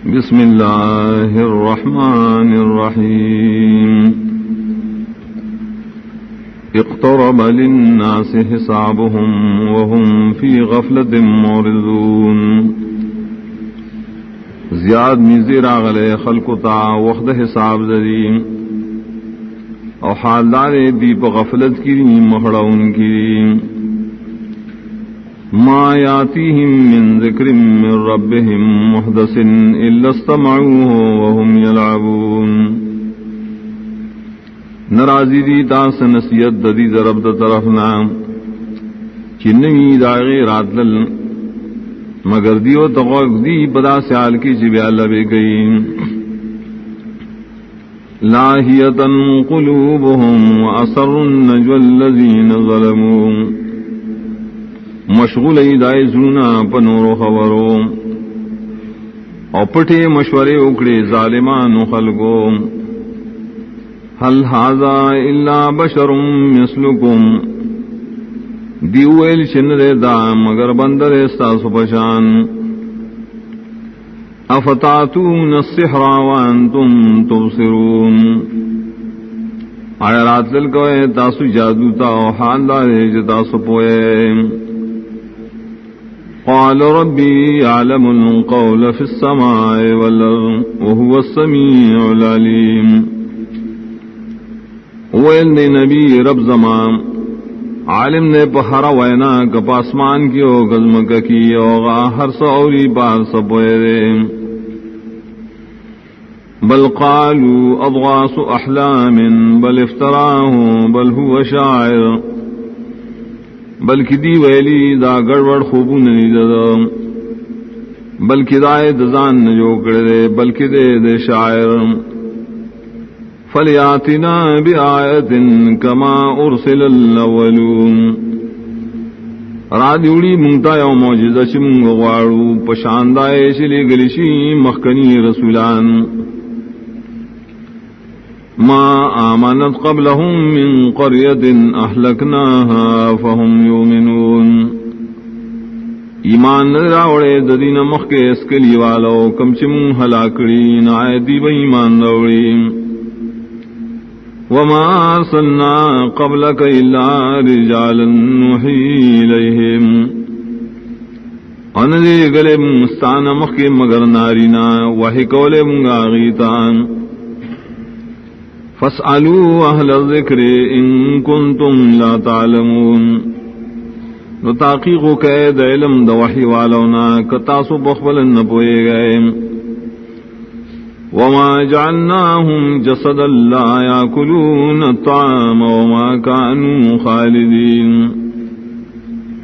بسم اللہ الرحمن الرحیم اقترب للناس حسابهم وهم في غفلة معرضون. زیاد نزیر آغلے خلق تا وقت حساب ذریم او حالدار دی پا غفلت کی محڑون کی. ما یاتیہم من ذکر من ربهم محدث الا استمعوه وهم یلعبون. نرازی دی تاس نصیحت دی ضرب دا طرفنا چنوی دا غیرات لل مگر دیو تغوک دی پدا سیال کی چی بیالا بے گئی. لاہیتا قلوبهم واسر النجو الذین ظلمون. مشغول ایدائی زنونا پنور و خبرو او پٹے مشورے اکڑے ظالمان و خلقو. حل حاذا الا بشر مثلکم. دیویل چندر دا مگر بندر استاسو پشان. افتاتون السحر وانتم تبصرون. آیا رات للکوئے تاسو جادو تا و حال دارے جتاسو پوئے. قال ربي يعلم القول في السماء والأرض وهو السميع العليم. ویل نے نبی رب زمان عالم نے پہرا وینا کپ آسمان کی او گزمک کی اوغا ہر سوری بار سپوئے. بل قالوا اضغاث احلام بل افتراه بل هو شاعر. بلکہ دی ویلی دا گڑوڑ خوبو ننی دا بلکہ دائے دزان نجو کردے بلکہ دے شاعر. فلیاتنا بآیت کما ارسل الاولون. را دیوڑی منگتا یو موجزہ چی منگ غوارو پشاندائے چلی گلشی مخکنی رسولان. ما آمنت قبلهم من قرية أهلكناها فهم يؤمنون. ایمان راوڑے ددین مخ کے اسکلی والو کم چم ہلاکڑی نائدی با ایمان روڑی. وما ارسلنا قبلك الا رجالا نوحی الیہم. اندے گلے مستان مخ کے مگر نارینا وحی کولے منگا غیتان. فاسألوا اہل الذکر ان کنتم لا تعلمون. نو تحقیق قید علم دا وحی والونا کتاسو بخبل نپوئے گئے. وما جعلناهم جسدا لا یاکلون الطعام وما كانوا خالدین.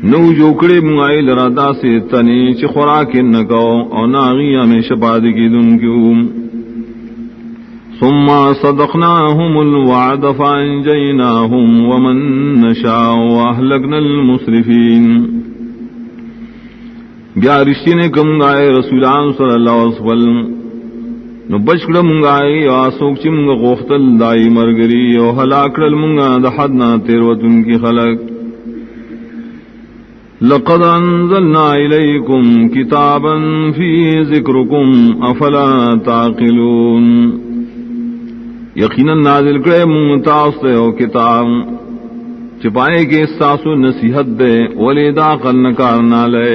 نو جوکڑے منگائی لرادا سے تنی چی خوراک نکو اور ناغی ہمیشہ پادگی دن کیوں. ثم صدقناهم الوعد فانجيناهم ومن نشاء واهلكنا المسرفين. بیا رشتی نے کم گائے رسولان صلی اللہ علیہ وسلم نو بچکڑ منگائی آسوک چی منگا غوختل دائی مرگری او حلاکڑل منگا دحدنا تیروتن کی خلق. لقد انزلنا الیکم کتابا فی ذکرکم افلا تعقلون. یقیناً نازل کرے منتاس دے او کتاب چپائے کے ساسو نصیحت دے ولیدا قلنکار نالے.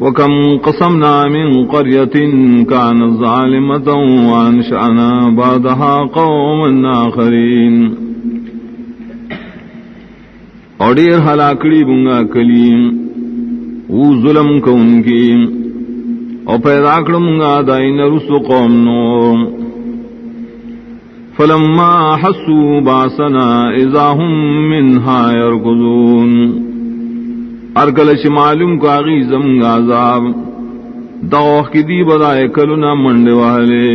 وکم قسمنا من قریت کانت ظالمتا وانشأنا بعدها قوما آخرین. اور دیر ہلاکڑی بنگا کلیم او ظلم کون کی اور پیدا کرمگا دائن رسو قوم نور. فلما حسوا باسنا اذا هم منها يركضون. ارکلش معلوم کا غیزم عذاب دوخ کی دی بدائے کلنا منڈ والے.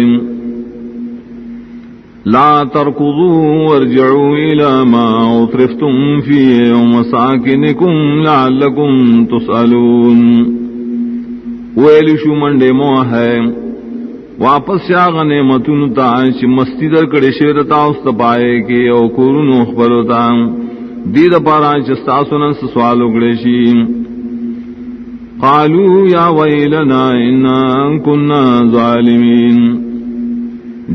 لا تركضوا وارجعوا الى ما اطرفتم فيه ومساكنكم لعلكم تسألون. ویلشو منڈے مو ہے واپس شاغ نعمتون تا چی مستی در کڑی شیرتا استپائے کے او کورون اخبرو تا. دید پارا چستاسونن سسوالو کڑیشی قالوا یا ویلنا انا كنا ظالمین،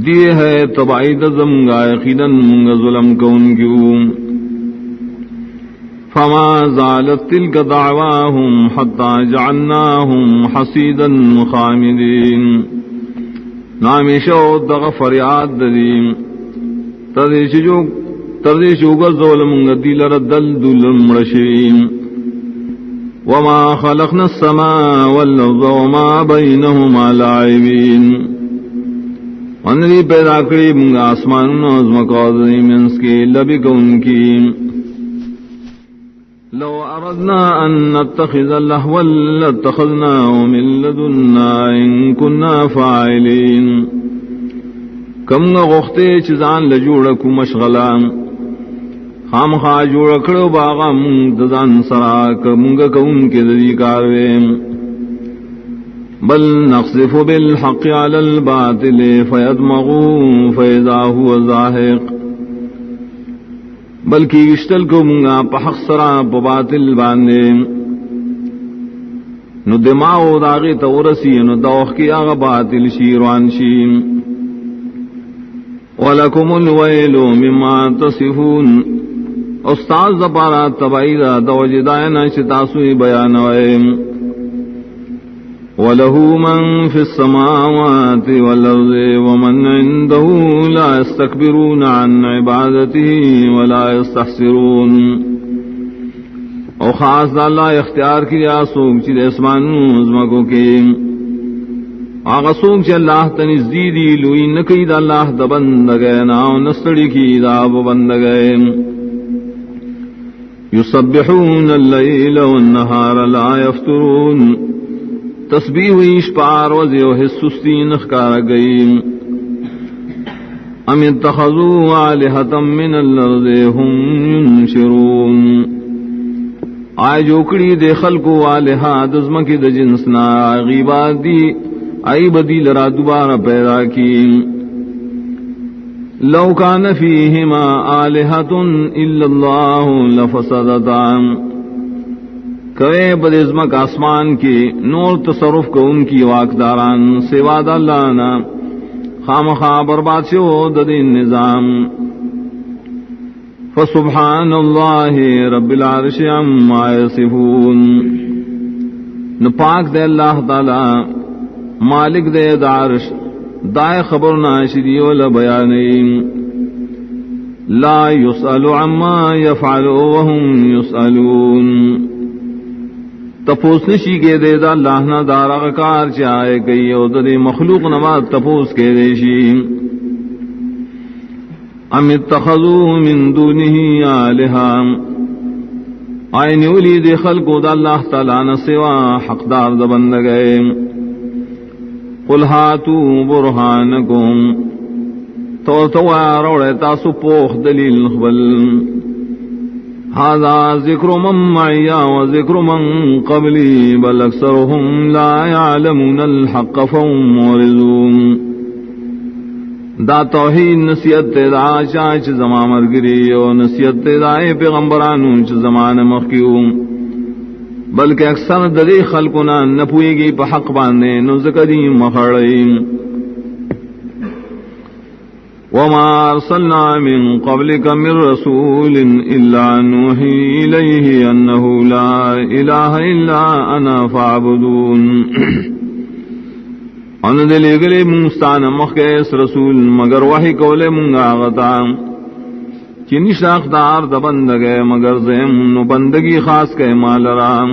دی ہے تبعید زمگا یقینا منگا ظلم کون کیوں. فما زالت تلك دعواهم حتى جعلناهم حصيدا خامدين، نامیشو دغ فریاد دیم تردیشو گزول منگا دیل ردل دل مرشیم. وما خلقنا السماء والارض وما بينهما لاعبين، انری پیدا کری منگا آسمان و ازمکوزی منس کی لبی کون کی. لو اردنا ان نتخذ لهوا لاتخذناه من لدنا ان كنا فاعلين، کم غختے چزان لجوڑکو مشغلان خام خا جوڑکڑو باغا منگ دزان سراک منگا کون کے ددی کارویم. بل نقذف بالحق على الباطل فيدمغه فإذا هو زاهق، بلکہ اشتل کو منگا پحق سرا باطل باندے نو دماغ داغی تورسی نو دوخ کی آغا باطل شیروان شیم. وَلَكُمُ الْوَيْلُ مِمَّا تَصِفُونَ، استاذ دپارا تبعیدہ دوجدائنا چتاسوی بیانوائیم. وَلَهُ مَن فِي السَّمَاوَاتِ وَالْأَرْضِ وَمَنْ عِندَهُ لَا يَسْتَكْبِرُونَ عَنْ عِبَادَتِهِ وَلَا يَسْتَحْسِرُونَ، او خاص دا اللہ اختیار کیا سوک چید اسمانو ازمکو کے آغا سوک چی اللہ تنزدیدی لوئی نکی دا اللہ دا بندگئے ناو نستڑی کی دا بندگئے. يُسَبِّحُونَ اللَّيْلَ وَالنَّهَارَ لَا يَفْتُرُونَ، تسبیح ویش پار وزی و حسستی نخکار گئی. ام اتخذوا آلہتا من الارض هم ينشرون، آئے جوکڑی دے خلقو آلہا دزمکی دا جنسنا غیبات دی آئی بدی لرا دوبارہ پیدا کی. لو کان فیہما آلہت الا اللہ لفسدتا، کوئے بدزمک آسمان کی نور تصرف کو ان کی واقداران سواد اللہ نا خام خواہ برباد سے ہو ددین نظام. فسبحان اللہ رب العرش عما یصفون، نپاک دے اللہ تعالی مالک دے دعرش دائے خبر ناشدی ولا بیانیم. لا يسأل عما يفعل وهم يسألون، تپوس نشی کے دے دا اللہ نا دارا کار چاہے کئی او دے مخلوق نماز تپوس کے دے شی. ام اتخذوا من دونه آلہا، آئین اولی دے خلقو دا اللہ تعالیٰ نسوا حقدار دا بندگئے. قل ہاتوا برہانکم، تو روڑے تاسو پوخ دلیل خبل. هذا ذکر من معی و ذکر من قبلی بل اکثرهم لا يعلمون الحق فهم معرضون. دا توحید نصیحت دا چاچ زمان مرگری و نصیحت دا پیغمبرانو چ زمان مخیوم، بلکہ اکثر دلی خلقنا نپوئے گی پا حق باندے نزکدی مخڑیم. وما ارسلنا من قبلك من رسول الا نوحي اليه انه لا اله الا انا فاعبدون، ان دلی گلی منستان مخیس رسول مگر وحی کولے منگا غتا چنی شاخدار دا بندگے مگر زیم نو بندگی خاص کے مالرام.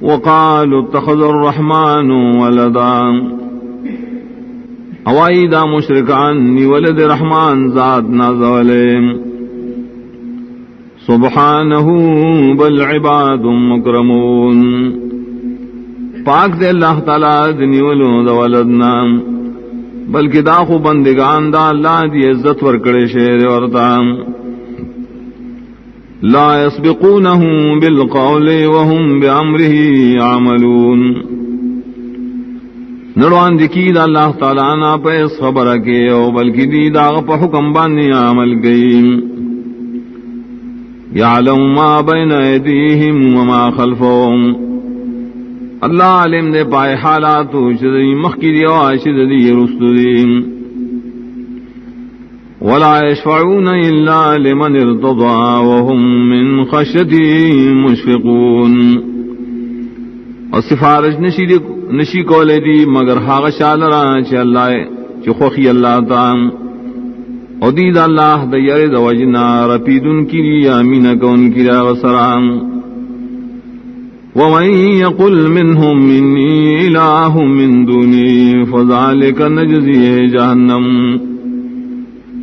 وقالوا اتخذ الرحمن ولدا، اوائی دا مشرکان نی ولد رحمان ذات نازولے. سبحانہ بل عباد مکرمون، پاک دے اللہ تعالیٰ دنی ولو دا ولدنا بلکہ داخو بندگان دا اللہ دی عزت ورکڑے شیر ورتا. لا يسبقونہ بالقول وهم بعمرہ عملون، نڑوان دکی دا اللہ تعالیٰ نا پیس خبر کے او بلکی دی دا پا حکم بانی عمل گئی. یعلم ما بین ایدیہم وما خلفہم، اللہ علم دے پائے حالاتو شدی مخی دی واشد دی رست دی ولا يشفعون الا لمن ارتضى وهم من خشيته مشفقون اور سفارش نشی کولے دی مگر ہاغ شالرا چ اللہ چ خوخی اللہ تعالی اور دید اللہ دیر دوجنا رپیدن کی یامین کون کی غسرام ومن يقل منهم إني إله من دوني فذلك نجزيه جهنم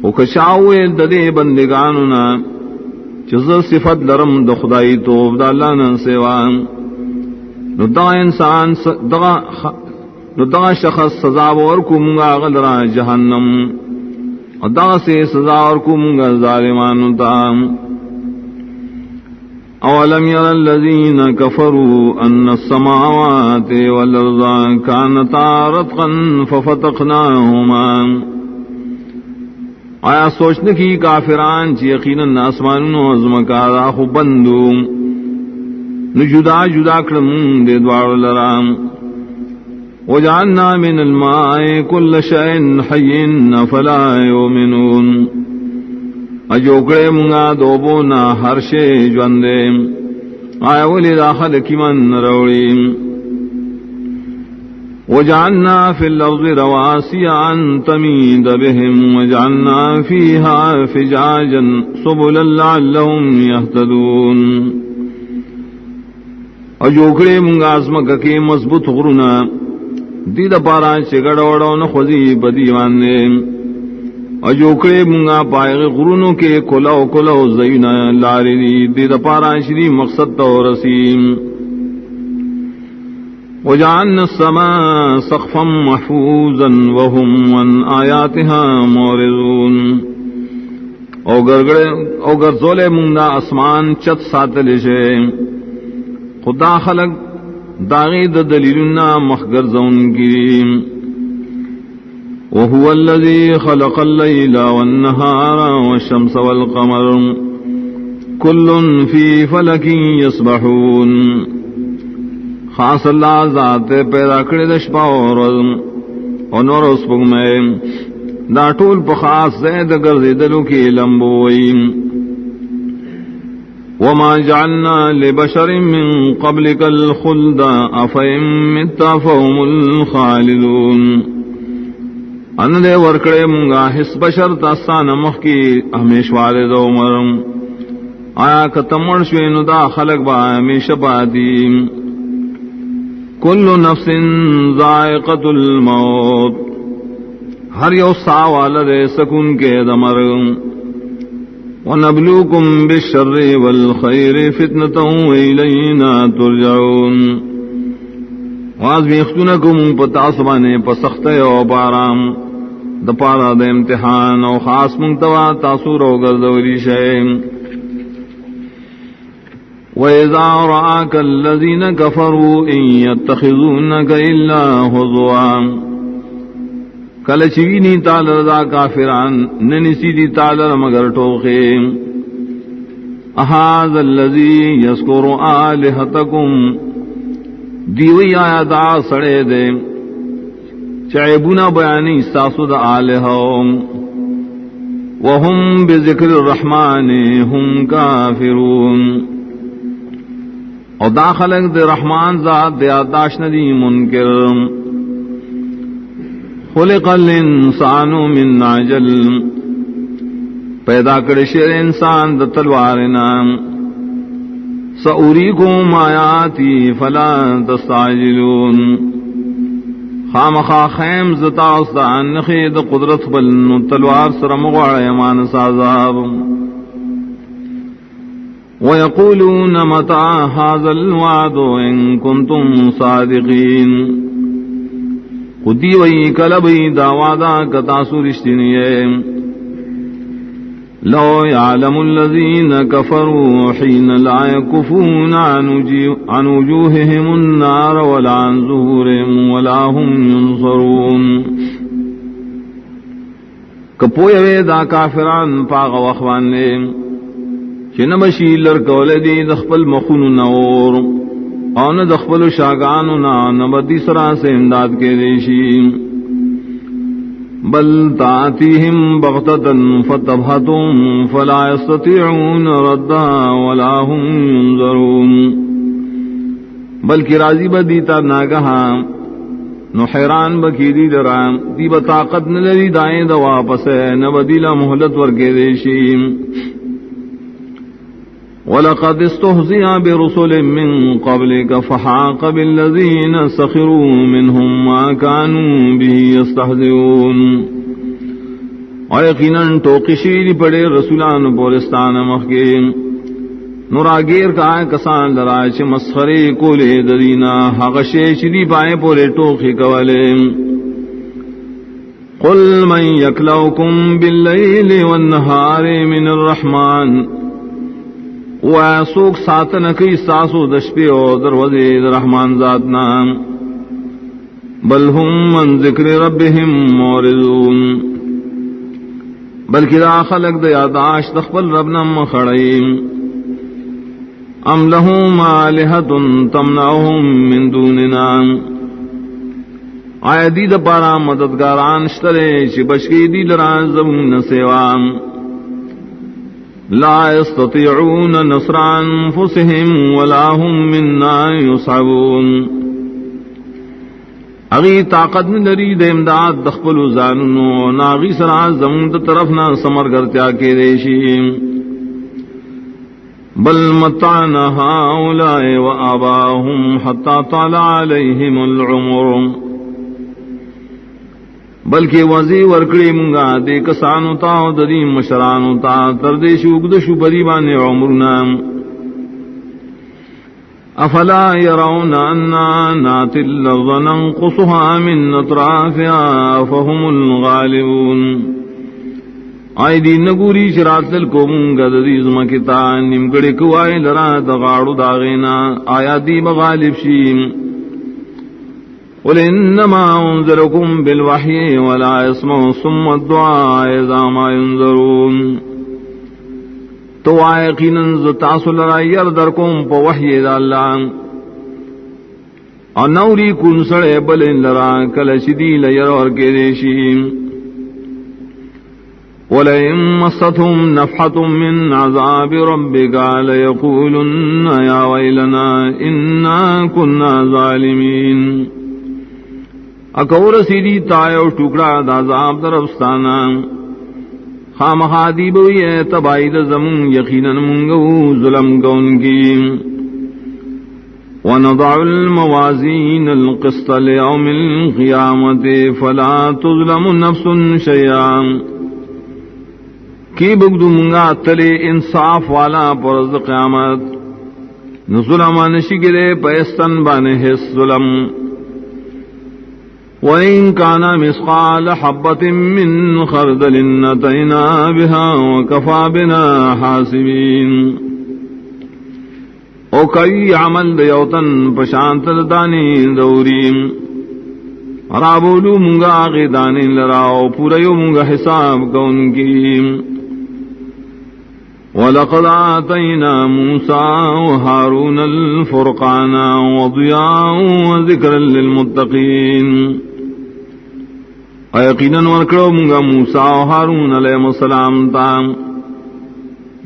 وکشاوے ددے بندگاننا چز صفت لرم د خدائی توب دا اللہ نہ سوا نو دا انسان نو دا شخص سزا ورکو منگا غلرا جہنم اور دا سے سزا ورکو منگا ظالمان تا اولم ير الذين كفروا ان السماوات والارض كانتا رتقا ففتقناهما آیا سوچنے کی کافران چی یقیناً آسمان و ازمکارا خو بندو نجدا جدا کرم دے دوار لرام وجعلنا من الماء كل شيء حي فلا يؤمنون اجوکڑے منگا دوبونا ہر شے جوندے آیا ولی داخل کی من روڑی وجعلنا في الأرض رواسي أن تميد بهم وجعلنا فيها فجاجا سبلا لعلهم يهتدون اجوکڑے منگا ازمک کے مضبوط غرنا دید پارا چگڑ وڑو نخوزی بدیوانے اجوکڑے منگا پائے غرونوں کے کلو کلو زینا لاری دید پارا شری مقصد تو رسیم وجعلنا السماء سقفا محفوظا وهم عن آياتها معرضون او گرزولے منگا اسمان چت ساتل شے خدا خلق داغید دلیلنا مخگرزون کی وهو الذي خلق الليل والنهار والشمس والقمر كل في فلك يسبحون خاص اللہ ذات پیدا کرے دشپا اور نور اس پگ میں دا ٹول پا خاص زید گرزی دلو کی لمبوئی وما جعلنا لبشر من قبلك الخلد افئم مت فهم الخالدون ان دے ورکڑے منگا حس بشر تاستان مخ کی ہمیش والد عمر آیا کتمڑ شوین دا خلق با ہمیش بادیم کل نفس ذائقۃ الموت ہر یو سا والد سکون کے دمر ونبلوکم بالشر والخیر فتنة وإلینا ترجعون واز بیختنکم پتاسبانے پسخت و بارام دپارا دا امتحان و خاص منتوا تاثور و گردوری شیم وَإِذَا رَآكَ الَّذِينَ كَفَرُوا إِن يَتَّخِذُونَكَ إِلَّا هُزُوًا کلچوینی تالر دا کافران ننسی دی تالر مگر ٹوخے اَهَذَا الَّذِي يَذْكُرُ آلِهَتَكُمْ دیوی آیا دا سڑے دے چعیبونا بیانی ساسو دا آلہم وَهُمْ بِذِكْرِ الرَّحْمَانِ هُمْ كَافِرُونَ اور داخلق دے رحمان ذات دے آتاش ندی منکر خلق الانسان من عجل پیدا کرے شیر انسان دا تلوارنا سأوریکم آیاتی فلا تستعجلون خامخا خیم زتاست انخید قدرت بلن تلوار سرمغوڑ ایمان سازاب وَيَقُولُونَ مَتَى هَذَا الْوَعْدُ إِن كُنتُمْ صَادِقِينَ خودی وئی کلبی دعوادا کتاسو رشتنیے لو يعلم الذين كفروا حين لا يكفون عن وجوههم النار ولا عن ظهورهم ولا هم ينصرون کپوئے دا کافران پاغ وخوان لے چنبشی لرکول دی دخپل مخون نور اون دخبل شاگانو نا نبدی سرا سے امداد کے دیشی بل تاتیہم بغتتن فتبہتم فلا یستطیعون ردا ولا هم ينظرون بلکہ راضی بدیتا ناگہا نو حیران بکیدی درام دی بطاقت نلری دائیں دا واپس نہ بدیلا محلت ورگے دیشی وَلَقَدْ اسْتُهْزِئَ بِرُسُلٍ مِّن قَبْلِكَ فَحَاقَ بِالَّذِينَ سَخِرُوا مِنْهُمْ مَا كَانُوا بِهِ يَسْتَهْزِئُونَ اور یقیناً ٹوکشی پڑے رسولان پورستان مخیم نوراگیر کا کسان لرائچ مسخری کولے درینا حقشے چلی پائے پورے ٹوکی کولے قل من یکلوکم باللیل والنہار من الرحمن واسوک ساتنکی ساسو دشپی او دروزی رحمان ذاتنا بل ہم من ذکر ربهم مورزون بلکہ دا خلق دا یاداشت دخبل ربنا مخڑیم ام لہم آلہۃ تمنعہم من دوننا آیا دید پارا مددگاران شترے چی بشکی دی لران زمون سیوام لا يستطيعون نصر انفسهم ولا هم منا يصعبون اغی طاقت نری د امداد دخبل زانو ناغی سرا زمون طرف نہ سمر کرتیا کے دیشی بل متعنا هؤلاء وآباهم حتى طال عليهم العمر بلکہ وزی ورکڑی منگا دے کسانو تا ددی مشرانو تا تردیش اگدشو بریبان عمرنا افلا يرون انا ناتي الارض ننقصها من اطرافها فهم الغالبون آئی دی نگوری شرات للکو منگا ددی زمکتا نمگڑی کوائی لرا دغاڑو داغینا آیا دی بغالب شیم قل انما انذركم بالوحی ولا يسمع ثم الدعاء اذا ما ينذرون تو آیقیناً زتاسو لرا یردرکم پا وحی دا اللہ اور نوری کن سڑے بلن لرا کلشدی لیر کے دیشیم وَلَئِن مَّسَّتْهُمْ نَفْحَةٌ مِّنْ عَذَابِ رَبِّكَ لَيَقُولُنَّ يَا وَيْلَنَا إِنَّا كُنَّا ظَالِمِينَ اکور سیدی تایو ٹکڑا دازاب درفستانا خامخادی بوئی تبائی دزمون یقینا منگو ظلم کون کی وَنَضَعُ الْمَوَازِينَ الْقِسْطَ لِيَوْمِ الْقِيَامَةِ فَلَا تُظْلَمُ نَفْسٌ شَيْئًا کی بگدو منگا تلے انصاف والا پرز قیامت نظلم نشگرے پیستن بانے حس ظلم وَإِن كَانَ مِثْقَالَ حَبَّةٍ مِّن خَرْدَلٍ أَتَيْنَا بِهَا وَكَفَى بِنَا حَاسِبِينَ او کئی عمل دیوتن پشانتل دانی دوریم رابولو منگا آغی دانی لراؤ پوریو منگا حساب کون کی وَلَقَدْ آتَيْنَا مُوسَى وَهَارُونَ الْفُرْقَانَ وَضِيَاءً وَذِكْرًا لِلْمُتَّقِينَ یقیناً ورکڑو منگا موسیٰ و ہارون علیہ السلام تا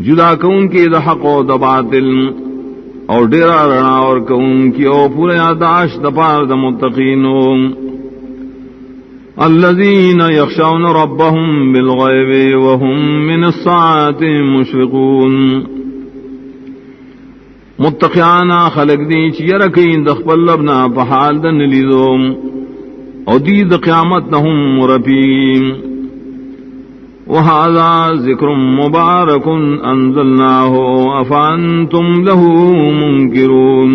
جدا کون کی دا حق و دا باطل اور ڈیرا رنا اور کون کی او پورے یاداش دا پار دا متقینو الذین یخشون ربهم بالغیب وهم من الساعة مشفقون متقیانا خلق دی چیرکین دخبل لبنا پحال دن لیدو او دید قیامت نهم مرپیم وهذا ذکر مبارک انزلناه افانتم له منکرون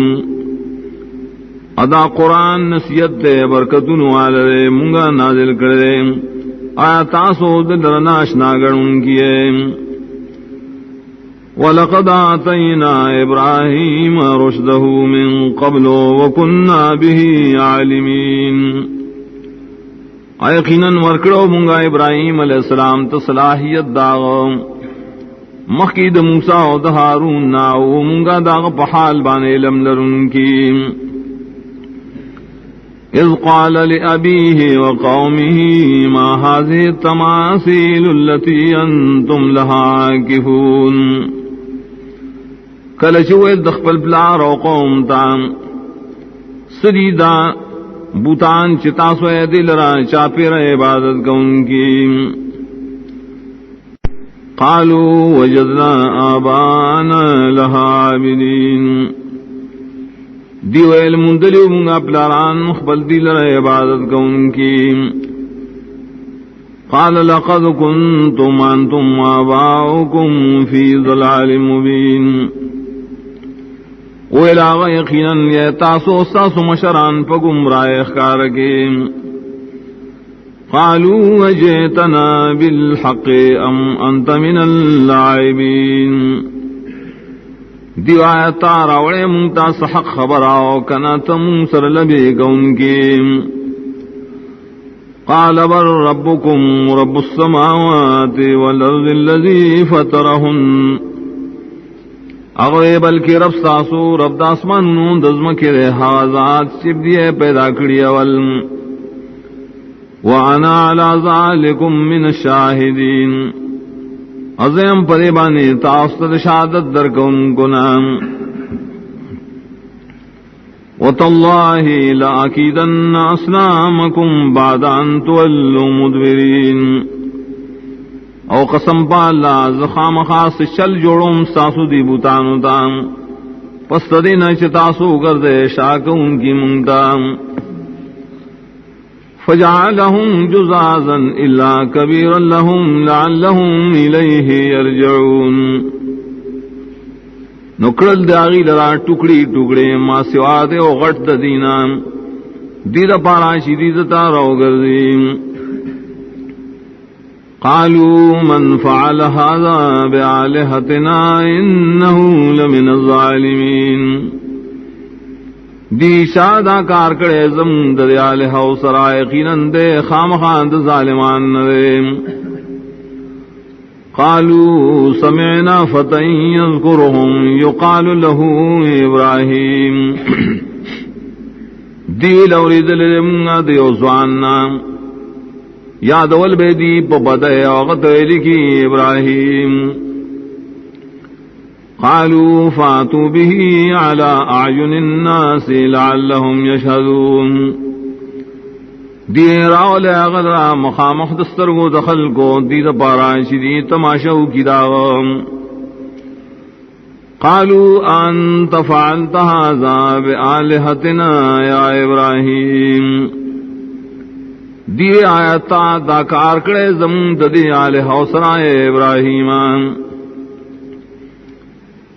ادا قرآن نصیحت دے برکتن والے منگا نازل کردے آیا تاسو دلرناش ناگرن کیے وَلَقَدْ آتَيْنَا إِبْرَاهِيمَ رُشْدَهُ مِن قَبْلُ وَكُنَّا بِهِ عَالِمِينَ یقیناً ورکڑو منگا ابراہیم علیہ السلام تو صلاحیت داغ مخید موسیٰ و دا ہارون ناو منگا داغ پحال بانے علم لرن کی اذ قال لأبیہ وقومہ ما هذه التماثیل التي انتم لها عاکفون کلچوید دخپل پلار و قوم تام سریدہ بوتان چتاسو دل را چاپیر عبادت کو ان کی قالوا وجدنا آبانا لها عابدین دیویل مندلیو منگا پلاران خبل دل را عبادت کو ان کی قال لقد كنتم انتم آباؤكم في ضلال مبین ویلاغ یقیناً یہ تاسو استاسو مشران پا گمراہ اخکار کے قالوا وجئتنا بالحق ام انت من اللاعبین دیو آیتا راوڑے منتا سحق خبر آو کنا تم سر لبے گون کے قال بل ربكم رب السماوات والارض الذي فطرهن اغوے بلکہ رب ساسو رب داسمان دزم کے حاضات چپ دیے پیدا کری اول وانا علی ذالکم من الشاہدین عظیم پریبانی تاستد شہادت در کون کنام وتاللہ لأکیدن اصنامکم بعد ان تولوا مدبرین او قسم پا اللہ زخام خاص چل جوڑوں ساسو دی بوتانو تام پس دینا چتاسو گردے شاک ان کی منگتا فجعلهم جزازا الا کبیرا لهم لعلهم الیہ یرجعون نکرل داغی لرا ٹکڑی ٹکڑے ما سوا دے او غٹ دینا دید پارا شدیدتا رو گردیم قالوا من فعل هذا بآلهتنا إنه لمن الظالمين دی شادا کار کڑے زم در آلہ و سرائقین دے خامخاند ظالمان دے قالوا سمعنا فتى يذكرهم يقال له إبراهيم دی لورید لمنا دیو زواننا یاد اول بے دی پبدے وقت لکی ابراہیم قالوا فاتوا به على اعین الناس لعلهم يشهدون دی راول اغدرا مخامخ دستر کو دخل کو دی پارا شدی تماشو کی داغم قالوا انت فعلت هذا بآلهتنا یا ابراہیم دی آیتا دا کار کڑے زمون دی آلہ حوصرائے ابراہیم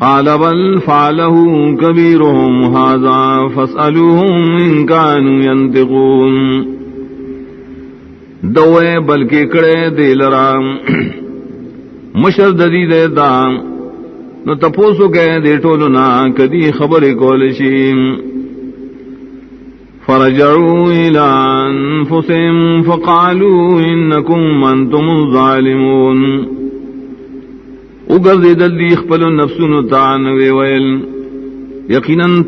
قال بل فعله كبيرهم هذا فاسألوهم إن كانوا ينطقون دوے بلکہ کڑے دی لرام مشرد دی دے دا نو تپوسو گئے دے ٹولنا کدی خبر کولشیم فرجعوا إلى أنفسهم فقالوا إنكم أنتم الظالمون اگر دل دی خپل نفسونو تان ویل یقیناً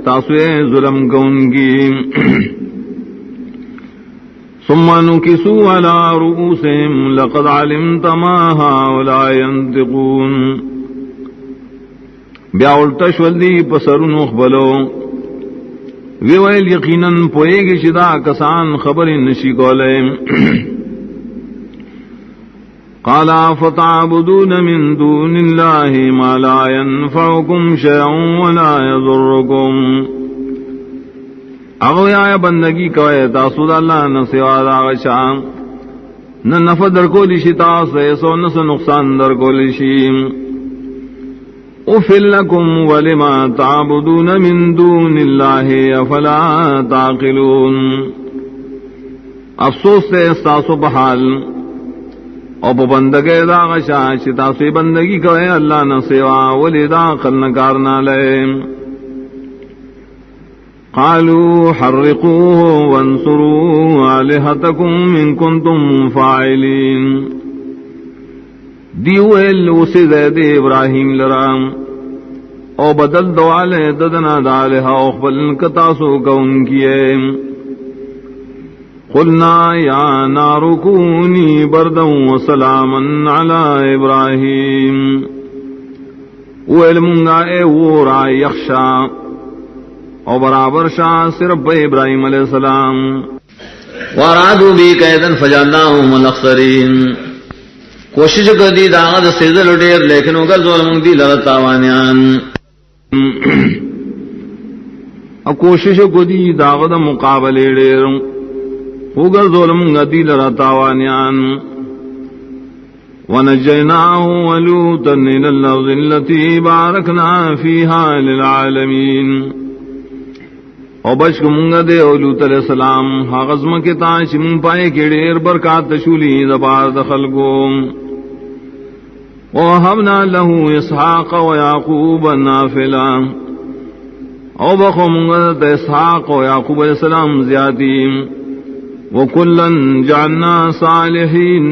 تاسوے ظلم کونگی ثم نكسوا على رؤوسهم لقد علمت ما هؤلاء ينطقون بیا الٹا شولدی پسرونو خبلو ویویل یقیناً پوئے گی شدا کسان خبر نشی کولے قال فتعبدون من دون اللہ ما لا ينفعكم شيئا ولا يضركم اغویا بندگی کوئے تاسود اللہ نہ سوا داغشا نہ نفع در کو لشی تاس ایسو نہ نقصان در کو لشی اُفِلْ لَكُمْ وَلِمَا تَعْبُدُونَ مِن دُونِ اللَّهِ أَفَلَا تَعْقِلُونَ افسوس سے استاسو بحال اور بندگے دا غشا چتاسو بندگی کرے اللہ نہ سوا ولی دا عقل نہ کارنا لے قالوا حرقوه وانصروا آلهتكم إن كنتم فاعلين دیویل اسی زید ابراہیم لرام او بدل دوالے ددنا دالہا اخبل کتاسو کون کیے قلنا یا نار کونی بردا وسلاما علی ابراہیم ویلمنگا اے وورا یخشا او برابر شاہ صرف ابراہیم علیہ السلام وارادو بی قیدن فجالناہم الاخسرین کوشش کردی داغت سیزل ڈیر لیکن اگر ظلم دی لرتاوانیان اب کوشش کردی داغت مقابلے ڈیر اگر ظلم دی لرتاوانیان ونجیناہ ولوتا الى الارض التي بارکنا فیہا للعالمین او بچ کو منگا دے لوط علیہ السلام حغزم کے تاش من پائے کے ڈیر برکات تشولی دبار دخل کو وَوَهَبْنَا لَهُ إِسْحَاقَ وَيَعْقُوبَ نَافِلًا او بخو منگا اسحاق و یعقوب علیہ السلام زیادی وَكُلًّا جَعَلْنَا صَالِحِينَ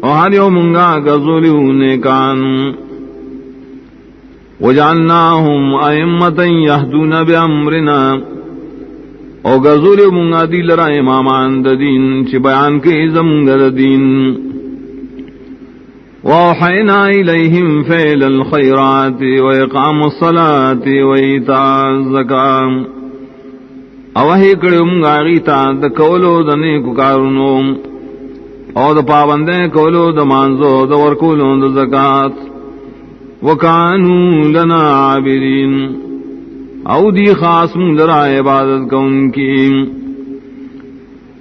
اور ہر یو منگا گزولیو نیکان وَجَعَلْنَاهُمْ أَئِمَّةً يَهْدُونَ بِأَمْرِنَا او گزولیو منگا دی لرا امامان دا دین چی بیان کے زمگا دا دین وَأَوْحَيْنَا إِلَيْهِمْ فِعْلَ الْخَيْرَاتِ وَإِقَامَ الصَّلَاةِ وَإِيتَاءَ الزَّكَاةِ او وحی کڑی منگا غیتا دا کولو دا نیکو کارونو او دا پابندے کولو دا مانزو دا ورکولو دا زکاة وَكَانُوا لَنَا عَابِدِينَ او دی خاص مندرہ عبادت کا ان کی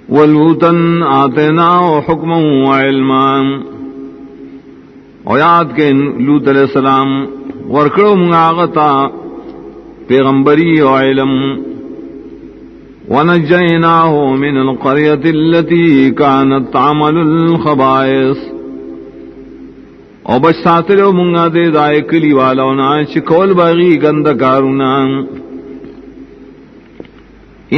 وَلُوطًا آتَيْنَاهُ حُكْمًا وَعِلْمًا او یاد کے لوط علیہ السلام ورکڑو منگاغتا پیغمبری و علم وَنَجَّيْنَاهُ مِنَ الْقَرْيَةِ الَّتِي كَانَتْ تَعْمَلُ الْخَبَائِثَ او بچ ساتلو منگا دے دائے کلی والاونا چکول باغی گند کارونا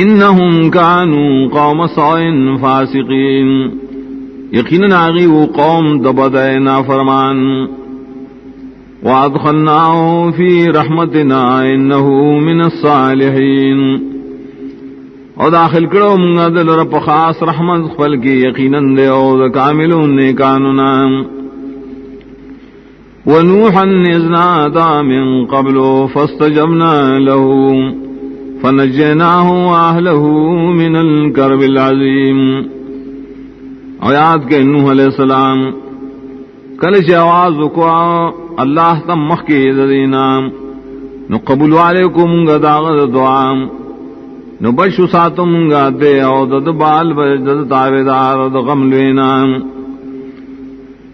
انہم کانو قوم صائن فاسقین یقینا آغی وہ قوم دبدے نافرمان وادخلناہو فی رحمتنا انہو من الصالحین او داخل کرو منگا دل رب خاص رحمت خفل کی یقینا دے او دا کاملون نیکانونا ونوحا اذ نادى من قبل فاستجبنا له فنجيناه واهله من الكرب العظيم آیات کے نوح علیہ السلام کل سے آواز کو اللہ تم مخ کے دینا نو قبول علیکم گا داغ دعا نو بشو ساتم گا دے او دد بال بجد تاویدار د غم لینا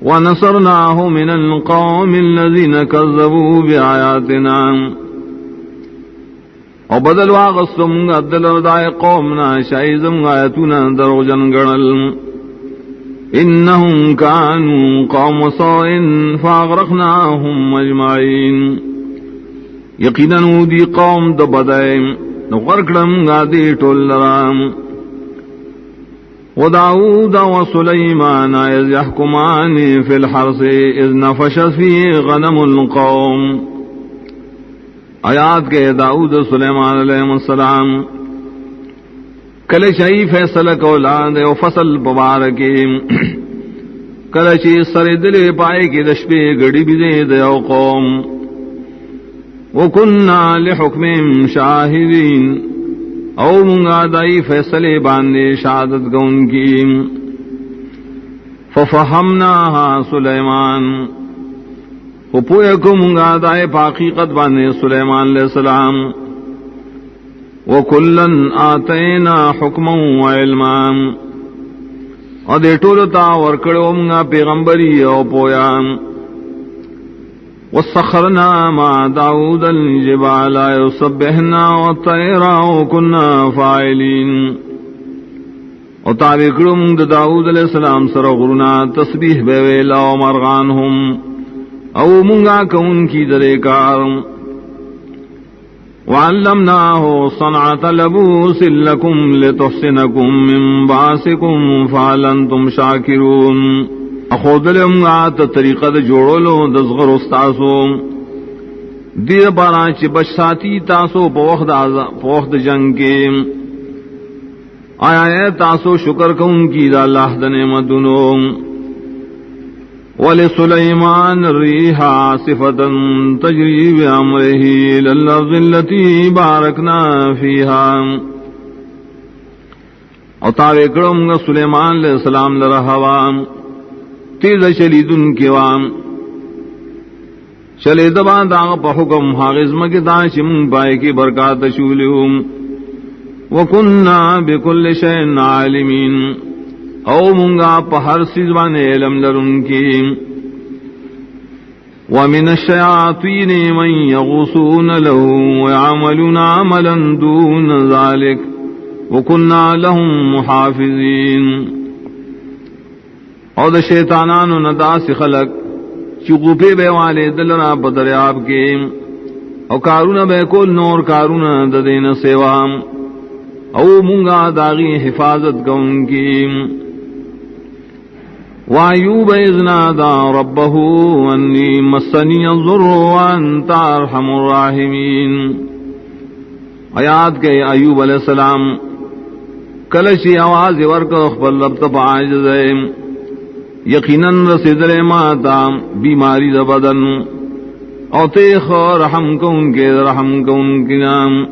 وَنَصَرْنَاهُ مِنَ الْقَوْمِ الَّذِينَ كَذَّبُوا بِآيَاتِنَا او بدل واغستم عدل ردائے قومنا شائزم آیتنا درو جنگڑل انہم کانوا قوم صائن فاغرقناہم اجمعین یقیناً دی قوم دبدائے نغرقلم گادی ٹول لرام وداود وسليمان إذ يحكمان في الحرث إذ نفشت فيه غنم القوم آیات کے داؤد سلیمان علیہ السلام کل شئی فیصلہ کولاد و فصل مبارکی کل شئی سر دل پائے کی دشپے گڑی بھی دے قوم وکننا لحکم شاہدین او منگا دائی فیصلے باندے شہادت گون کی ففہمناہا سلیمان پویکو منگا دائی پاقیقت باندے سلیمان علیہ السلام وکلن آتینا حکما وعلما اور دے ٹولتا ورکڑو منگا پیغمبری او پویا وسخرنا مع داود الجبال يسبحنا والطير وكنا فاعلين اور تابکڑم داود علیہ السلام سر غرنا تسبیح بے ویلا و مرغانہم او منگا کون کی درے کار وعلمناه صنعة لبوس لكم لتحسنكم من باسكم فهل انتم شاكرون اخودلم غات طریقہ د جوړولو د زغر استاسو دیر بارا چې بچ ساتي تاسو په وخت جنگ کې آیا تاسو شکر کوونکی د الله د نعمتونو ولسليمان الريح عاصفة تجري بأمره إلى الأرض التي باركنا فيها او تاوے کرم سلیمان علیہ السلام لرہوام تیز شلیدن کیوام چلے دبان داغ پا حکم حاغزم کی دانشم پائے کی برکات شولیوم وکننا بکل شئن عالمین او منگا پا ہر سیزوان علم لرن کی ومن الشیاطین من یغوصون له ویعملون عملا دون ذالک وکننا لهم محافظین او دا شیطانانو نداس خلق چگوپے بے والے دلنا بدریاب کے او کارون بے کل نور کارون ددین سیوام او منگا داغی حفاظت کون کی وایوب اذ نادى ربه انی مسنی الضر وانت ارحم الراحمین آیات کے ایوب علیہ السلام کلشی آواز ورک خبر لبت عاجز یقیناً رسیدل ماتا بیماری دا بدن او تیخ رحم کون کے رحم کون کی نام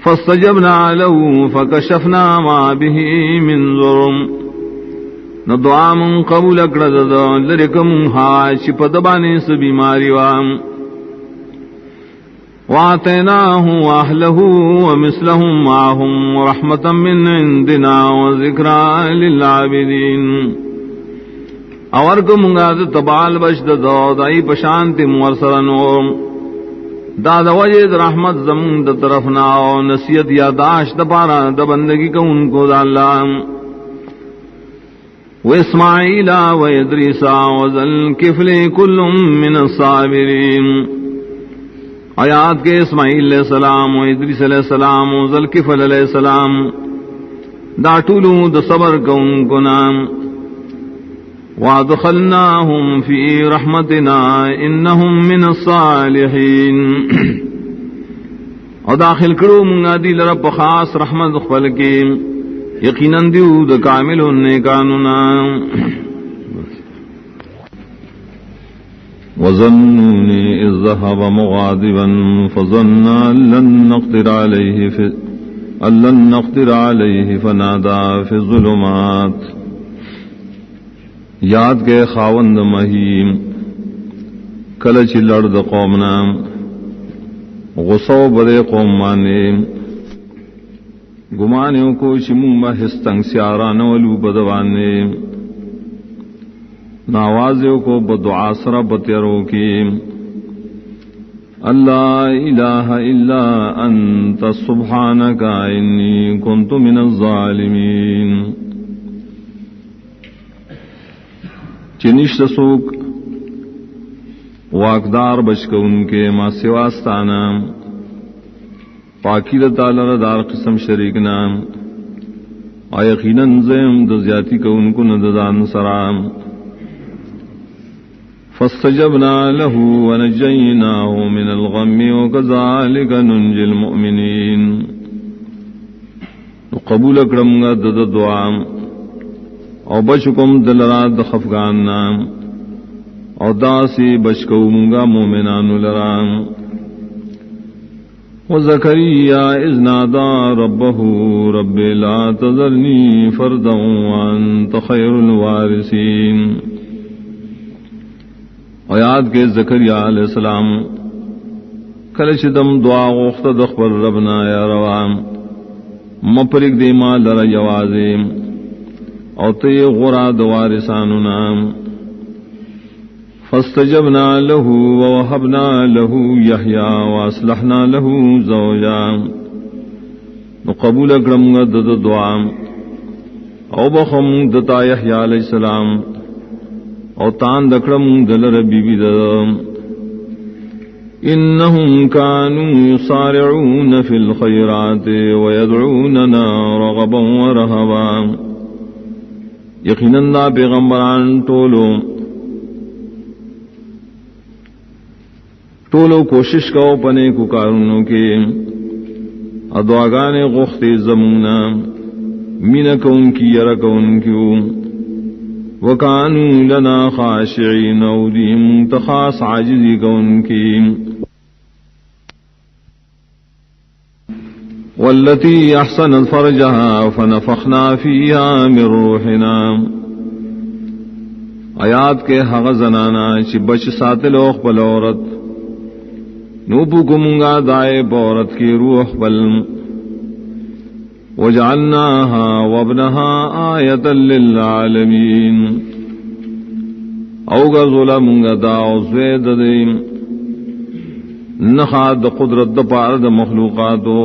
فاستجبنا له فکشفنا ما به من ضرم نو دعا من قبول اکڑد لرکم حاش پدبانی سے بیماری وام وآتیناہ واہلہ ومثلہم معہم ورحمتا من عندنا وذکرا للعابدین اورکم گاد تبال بشد دائی پشانتی مورسرنو داد وجد رحمت زمون دا طرفنا و نصیت یاداشت پارا دا بندگی کو ان کو دا اللہ و اسماعیل و ادریسا و ذل کل من الصابرین آیات کے اسماعیل علیہ السلام و ادریس علیہ السلام و ذل علیہ السلام دا طولو دا صبر کو ان کو نام وادخلناهم في رحمتنا انهم من الصالحين اور داخل کرو منگا دی لرب خاص رحمت خپل کے یقیناً دیو دا کامل نیکانونا وظنون اذ ذهب مغاضبا فظن ان لن نقدر عليه فنادى في الظلمات یاد کے خاوند مہیم کلچ لڑد قومنا غصو برے قوم مانے گمانیوں کو چمم ہستنگ سیاران ولو بدوانے ناوازیوں کو بدعا سر بتیروں کی اللہ الہ الا انت سبحانک انی کنت من الظالمین چنشت سوک واقدار بچ کو ان کے ما سواستانا پاکی تعالی دار قسم شریک نام یقیناً زیم د زیاتی کو ان کو نددان سرام فاستجبنا له ونجيناه من الغم وكذلك ننجي المؤمنين قبول کرم گا دد دعا او بچکم دلراد خفگان نام او داسی بچکو منگا مومنان لرام وزکریا اذ نادا ربه رب لا تذرنی فردا وانت خیر الوارثین او یاد کے زکریا علیہ السلام کلچ دم دعا غوخت دخبر ربنا یا روام مپرک دیما لر یوازیم او تی غرا دوارساننا فاستجبنا له ووهبنا له یحیی واصلحنا له زوجا قبول اکرم دد دعا او بخم دتا یحیی علیہ السلام او تان دکرم دلر بی بی دم انہم کانوا یصارعون فی الخیرات ویدعوننا رغبا ورہبا یقیناً دا پیغمبران ٹولو کوشش کو پنے کو کارونوں کے ادواگانے غخت زمونا مین کون کی یر کون کیوں وکانوا لنا خاشعین اودیم تخاص عاجزی کون کی والتی احسنت فرجها فنفخنا فیها من روحنا آیات کے حق زنانا چی بچ ساتل اوخ بل عورت نوپو کمونگا دائے بورت کی روح بل وجعلناها وابنها آیتا للعالمین اوگا ظلمونگا داو زوید دیم نخاد قدرت پارد مخلوقاتو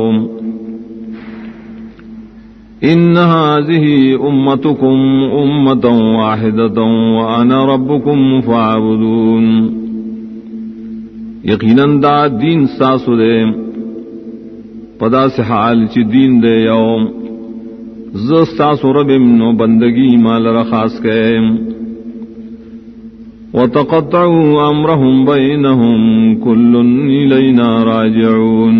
ان هذه امتكم امة واحدة وانا ربكم فاعبدون یقیناً دا دین ساسو دے پدا سے حال چی دین دے یوم زستاسو ربم نو بندگی مال رخاص کے وتقطعوا امرهم بینهم کل الینا راجعون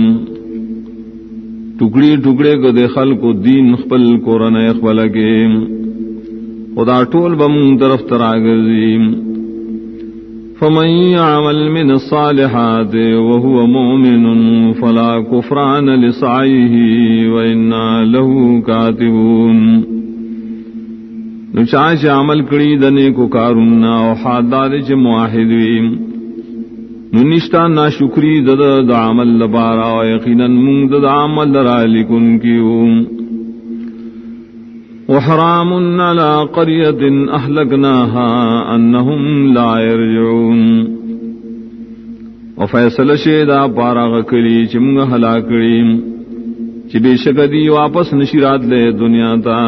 ٹکڑی ٹکڑے کو دے خلق و دین خپل قرآن اخبل کے خدا ٹول بم طرف تراغرزیم فمن يعمل من الصالحات وهو مؤمن فلا كفران لسعيه وإنا له كاتبون نچاچ عمل کڑی دنے کو کارنا او حادار چ موحدین ننشتا نا شکری دد دا عمل لبارا و یقینا من دد عمل لرا لکن کیوں وحرام على قرية أهلكناها أنهم لا يرجعون وفیصل شیدہ پارا کری چمگ ہلا کری چی بے شک دی واپس نشیرات لے دنیا تا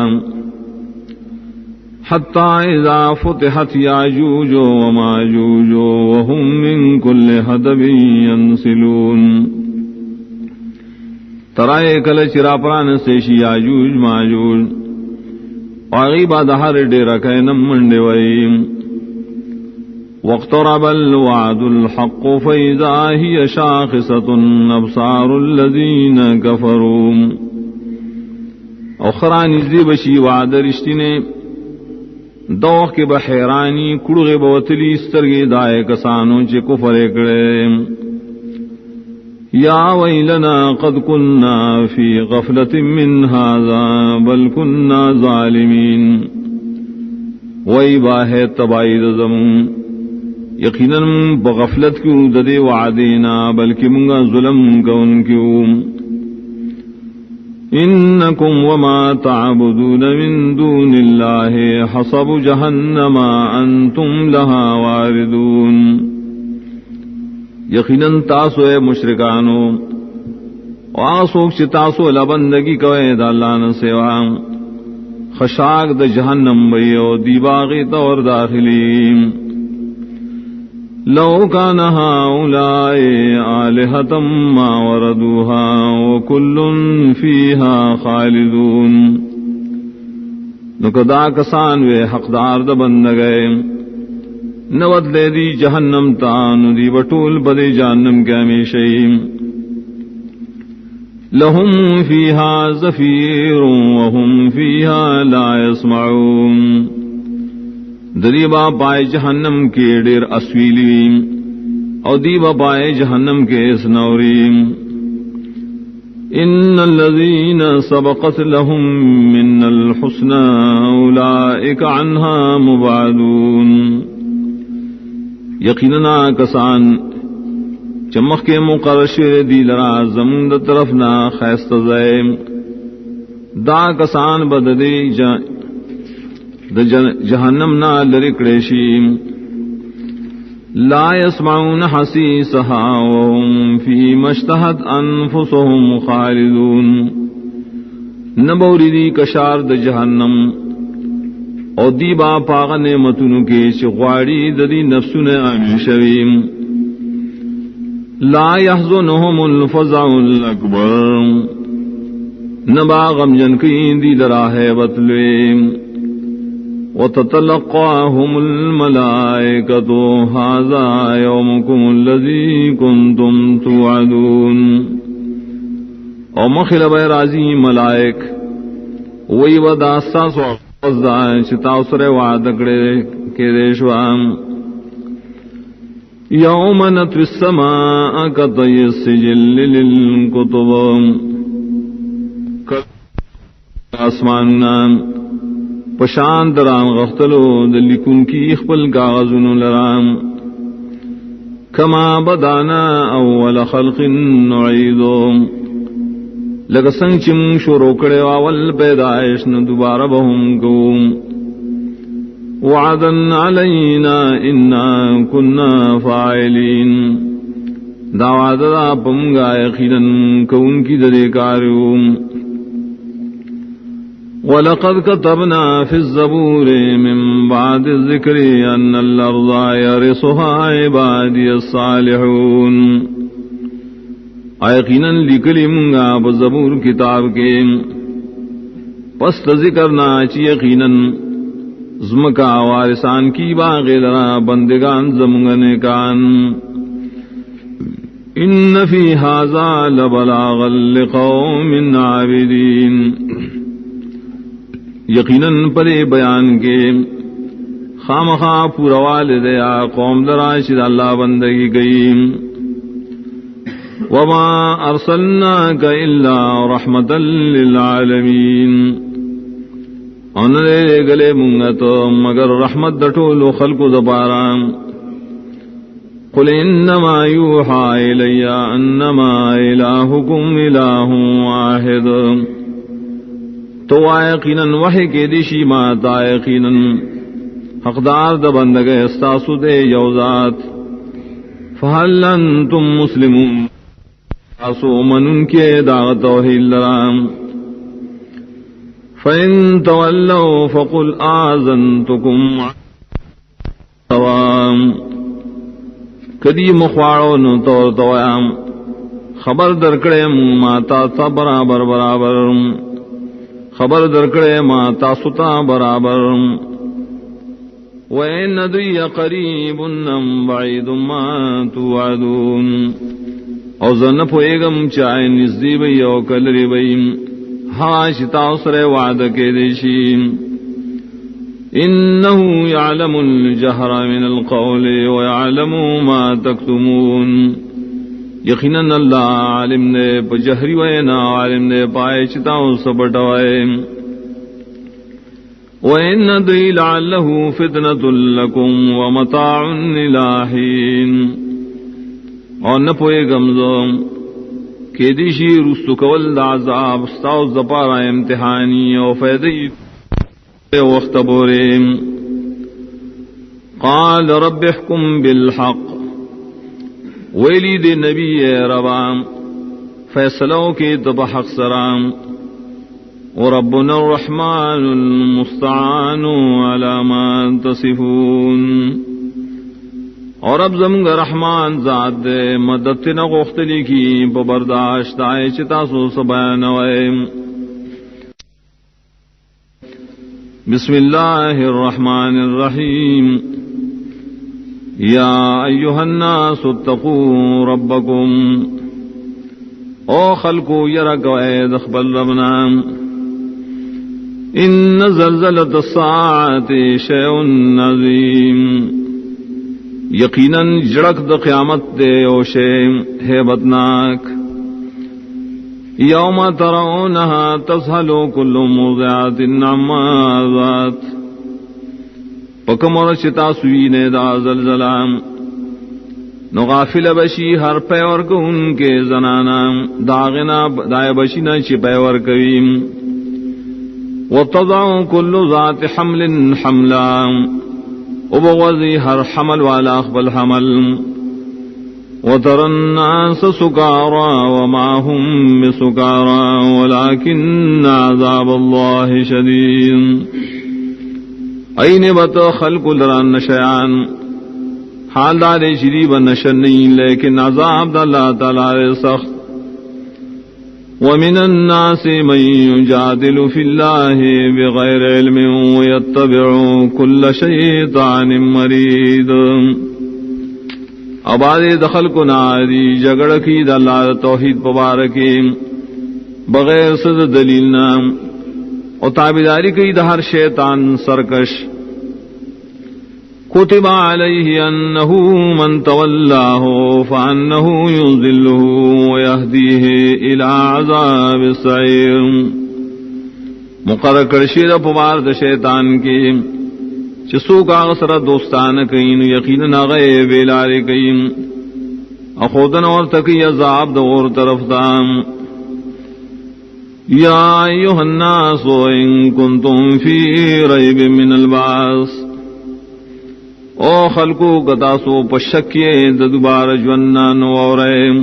حتی اذا فتحت یاجوج وماجوج وهم من کل حدب ینسلون ترائے کل چرا پران سیشی یاجوج ماجوج واغیبا دہر ڈیرا کینم منڈے ویم واقترب الوعد الحق فإذا هي شاخصة أبصار الذين كفروا اخرانی زیبشی وعد رشتنے دوخ کے بحیرانی کڑغ بوتلی استرگی دائے کسانوں چے کفر اکڑے یا ویلنا قد کننا فی غفلت من هذا بل کننا ظالمین وی باہ تبائید زمون یقیناً بغفلت کیوں ددے وعدینا بلکہ منگا ظلم کون کیوں انکم وما تعبدون من دون اللہ حصب جہنم انتم لها واردون یقیناً تاسو اے مشرکانو آسوک چی تاسو لبندگی کوئے دا اللہ نسوا خشاک دا جہنم بیو دی باغی طور داخلیم لو كان هؤلاء آلهة ما وردوها وكل فيها خالدون نکدا کسان وے حقدار دا بند گئے نود لے دی جہنم تان دی بطول بدے جہنم کے ہمیشہیم لهم فيها زفیر وهم فيها لا يسمعون دریبا پائے جہنم کے ڈیر اسویلیم اور دیبا پائے جہنم کے سنوریم ان الذین سبقت لهم من الحسنى اولئک عنها مبعدون یقیننا کسان چمخ کے مقرشر دی لرا زمون دا طرف نا خیست زیم دا کسان بددی جہنم نا لرکڑیشیم لا يسمعون حسیسها وهم فيما اشتهت انفسهم خالدون نبوری دی کشار د جہنم او دی با پاغ نعمتونو کے شغواڑی ددی نفسون امیشویم لا يحزنهم الفزع الاکبر نبا غم جن کی دی درا ہے بطلویم وتتلقاهم الملائكة هذا يومكم الذي كنتم توعدون. او مخل بے راضی ملائک وہی ودا ساس وزدا چتاوسر وعد کڑے کے دیشوام. یوم نطوی السماء کطی السجل للکتب آسماننا پشاند رام غختلو دلکن کی اخبل کاغذن لرام. کما بدانا اول خلق نعیدو لگا سنگ چم شروع کڑے اول پیدائش نہ دوبارہ بہم کو. وعدا علینا انا کنا فاعلین دعوات دا پمگا یقینا کون کی درے کاریو. وَلَقَدْ كَتَبْنَا فِي الزَّبُورِ مِن بَعْدِ الذِّكْرِ أَنَّ الْأَرْضَ يَرِثُهَا عِبَادِيَ الصَّالِحُونَ. یقیناً لکلی منگا بزبور کتاب کے پس ذکرنا چی یقیناً زمکا وارثان کی باغی لرا بندگان زمگنے کان. ان فی ھذا لبلاغا لقوم عابدین یقیناً پرے بیان کے خامخا پورا والدیا قوم لرا شد اللہ بندگی گئی. وما ارسلناک الا رحمتا للعالمین انرے گلے منگت مگر رحمت دٹولو خلق دپارا. قل انما یوحا الی انما الہکم الہ واحد تو یقیناً وحی کے دیشی ماتا یقیناً حقدار دا بندگے استاسو دے یوزات. فہل انتم مسلمون اسو من کے داغ توحید لرام. فإن تولوا فقل آذنتكم توام کدی مخواڑو نو توام خبر درکڑے ماتا تا برابر برابر خبر درکڑے ماتا ستا برابر. وَإِنْ أَدْرِيَ قَرِيبٌ أَمْ بَعِيدٌ مَا تُوعَدُونَ او زن پوئیگم چاہے نزدی بئی او کلری بئی ہاں شتاؤسر وعد کے دیشی. انہو یعلم الجہر من القول ویعلم ما تکتمون یقیناً اللہ عالم نے پجہری وینا عالم نے پائے چتاؤ سبٹوائے. وَإِنْ أَدْرِي لَعَلَّهُ فِتْنَةٌ لَكُمْ وَمَتَاعٌ إِلَىٰ حِينٍ اور نہ پوئے گمزو کہ دیشی رستو کول دا عذاب ستاو زپارا امتحانی او فیدی وقت بوریم. قال رب احکم بالحق ویلی دے نبی ربام فیصلوں کی تب حق سرام. وربنا الرحمن المستعان على ما تصفون اور اب زمگ رحمان ذات دے مدد نہ غختلی کی ببرداشت آئے چتاسو سبانوئے. بسم اللہ الرحمن الرحیم. یا ایہا الناس اتقوا ربکم او خلقو یرکو اید اخبر ربنا. ان زلزلۃ الساعۃ شیء عظیم یقیناً جڑک د قیامت دے اوشے ہیبتناک. یوم ترونہا تذہل کل مرضعۃ عما ارضعت پکمر چتا سوینے دا زلزلہ نو غافل بشی ہر پیور کو ان کے زنانا داغنا دائے بشی نہ چپیور کریم. وتضع كل ذات حمل حملا وبغضی ہر حمل والا اخبل حمل. وترى الناس سكارى وما هم بسكارى ولكن عذاب الله شديد. این بت خلق لران نشیان حال دار شریب نشن نہیں لیکن عذاب اللہ تعالی سخت. ومن الناس من يجادل في الله بغير علم ويتبع كل شيطان مريد. اباد دخل کو ناری جگڑ کی دلال توحید مبارکی بغیر صد دلیل نام اور تابعداری کی دہر شیطان سرکش. كتب عليه أنه من تولاه فأنه يضله ويهديه إلى عذاب السعير. مقرر کرشید پوار شیطان کی چسو کا غسر دوستان کئین یقینا غیب الاری کئین اخودن اور تکی عذاب دور طرف دام. یا ایها الناس ان کنتم فی ریب من البعث، او خلقو قطاسو پشکیے دوبار جونان ورائم.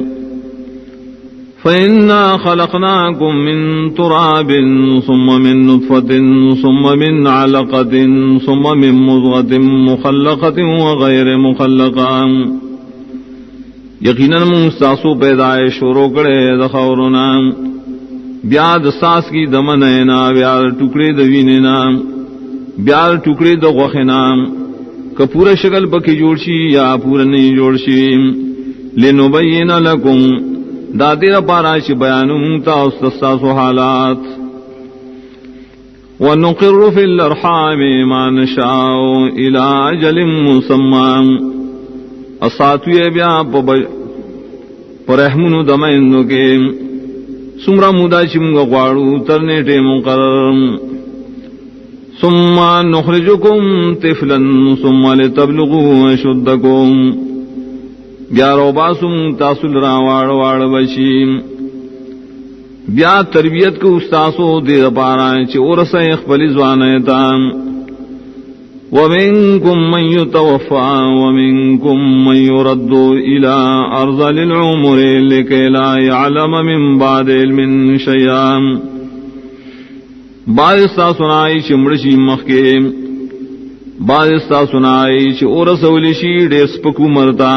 فإنا خلقناكم من تراب ثم من نطفة ثم من علقة ثم من مضغة مخلقة وغير مخلقة. یقیناً مستاسو پیدائش شروع کرے دخورنا بیاد ساس کی دمنینا بیاد ٹکڑے دوینینا بیاد ٹکڑے دغوخنا کہ پورا شکل پکی جوڑشی یا پورا نہیں جوڑشی. لنبین لکم دادیر پاراش بیانم تا استاسو حالات. ونقر فی الارحام ما نشاء الى اجل مسمى. اساتوی بیا پرحمن دمائندو کے سمرا مودا چمگا غوارو ترنیٹے مقرر. ثم نخرجكم طفلا ثم لتبلغوا اشدكم. بیا روباسم تاسل را واڑ بشیم بیا تربیت کو استاسو دیر پارا چی ورسا اخبلی زوانیتا. ومنكم من يتوفى ومنكم من يرد الى ارذل العمر لكي لا يعلم من بعد علم شيئا. بعض استا سنائی چی مڑشی مخکے بعض استا سنائی چی ورسولی شی ڈیس پکو مرتا.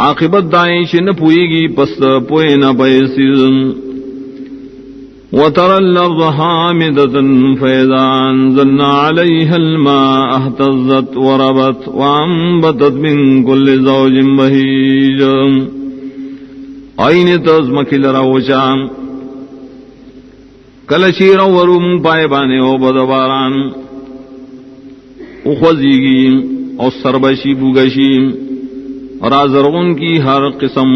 عاقبت دائیں چی نہ پوئے گی پس پوئے نہ پیسی. وَتَرَى الْأَرْضَ حَامِدَةً فَإِذَا أَنزَلْنَا عَلَيْهَا الْمَاءَ اهْتَزَّتْ وَرَبَتْ وَأَنبَتَتْ مِنْ كُلِّ زَوْجٍ بَهِيجٍ. آئین تزمکی لروچا کلچی رورم پائے بانے او بدباران اخوزیگی اور سربشی بوگشی اور آزرغن کی ہر قسم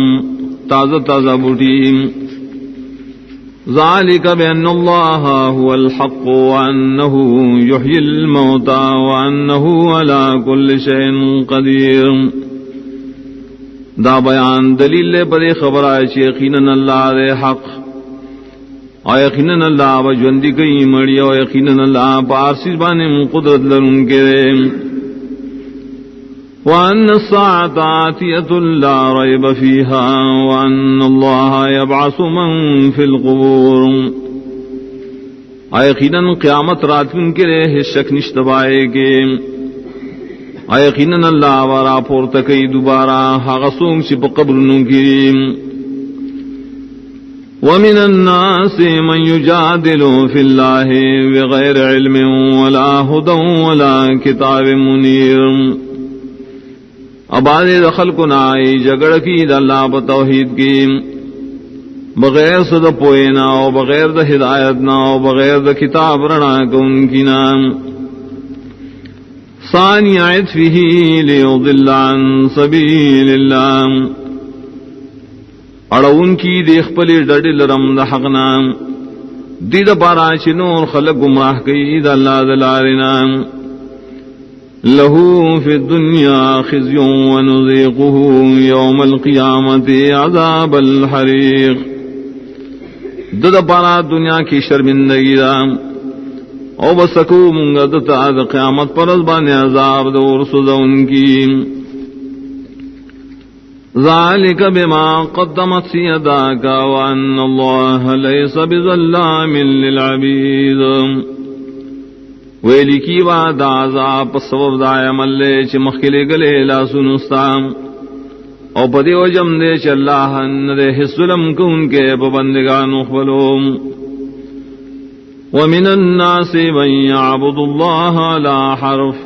تازہ تازہ بوٹی. ذالک بأن اللہ هو الحق وأنه يحيي الموتى وأنه على كل شيء قدیر. دا بیان دلیل پر خبر ہے کہ یقیناً اللہ دے حق اور یقیناً اللہ بجوندی کئی مڑی اور یقیناً اللہ پارسی بانے قدرت لرن کے. وأن الساعة آتية لا ريب فيها وأن الله يبعث من في القبور. یقیناً قیامت رات ان کے لئے شک نشتبائے کے یقیناً اللہ وارا پورتکی دوبارہ حغسوم شپ قبرنوں کی. ومن الناس من يجادل في الله بغير علم ولا هدى ولا كتاب منير. اباد دخل کو نائی جگڑ کی اللہ بتوحید کی بغیر صد پوئنا و بغیر دا ہدایت نا و بغیر دا کتاب رنا کو ان کی نام. ثانی عطفه لیضل عن سبیل اللہ. اڑون کی دیکھ پلی ڈڈل رم دا حق نام دید پارا چنور خلق گمراہ کی دا اللہ دلارنا. له في الدنيا خزي ونذيقه يوم القيامة عذاب الحريق. دد پارا دنیا کی شرمندگی دا او بسکو منگا دتا دا قیامت پر ازبان عذاب دور سزا ان کی. ذالک بما قدمت یداک وان اللہ لیس بظلام للعبید. ویلی کی وعد عذاب سبب دا عمل چ مخلے گلے لا سنستام او پدی وجم دے چ اللہ نے ظلم کو ان کے بندگان خبلوم ومن الناس من يعبد الله على حرف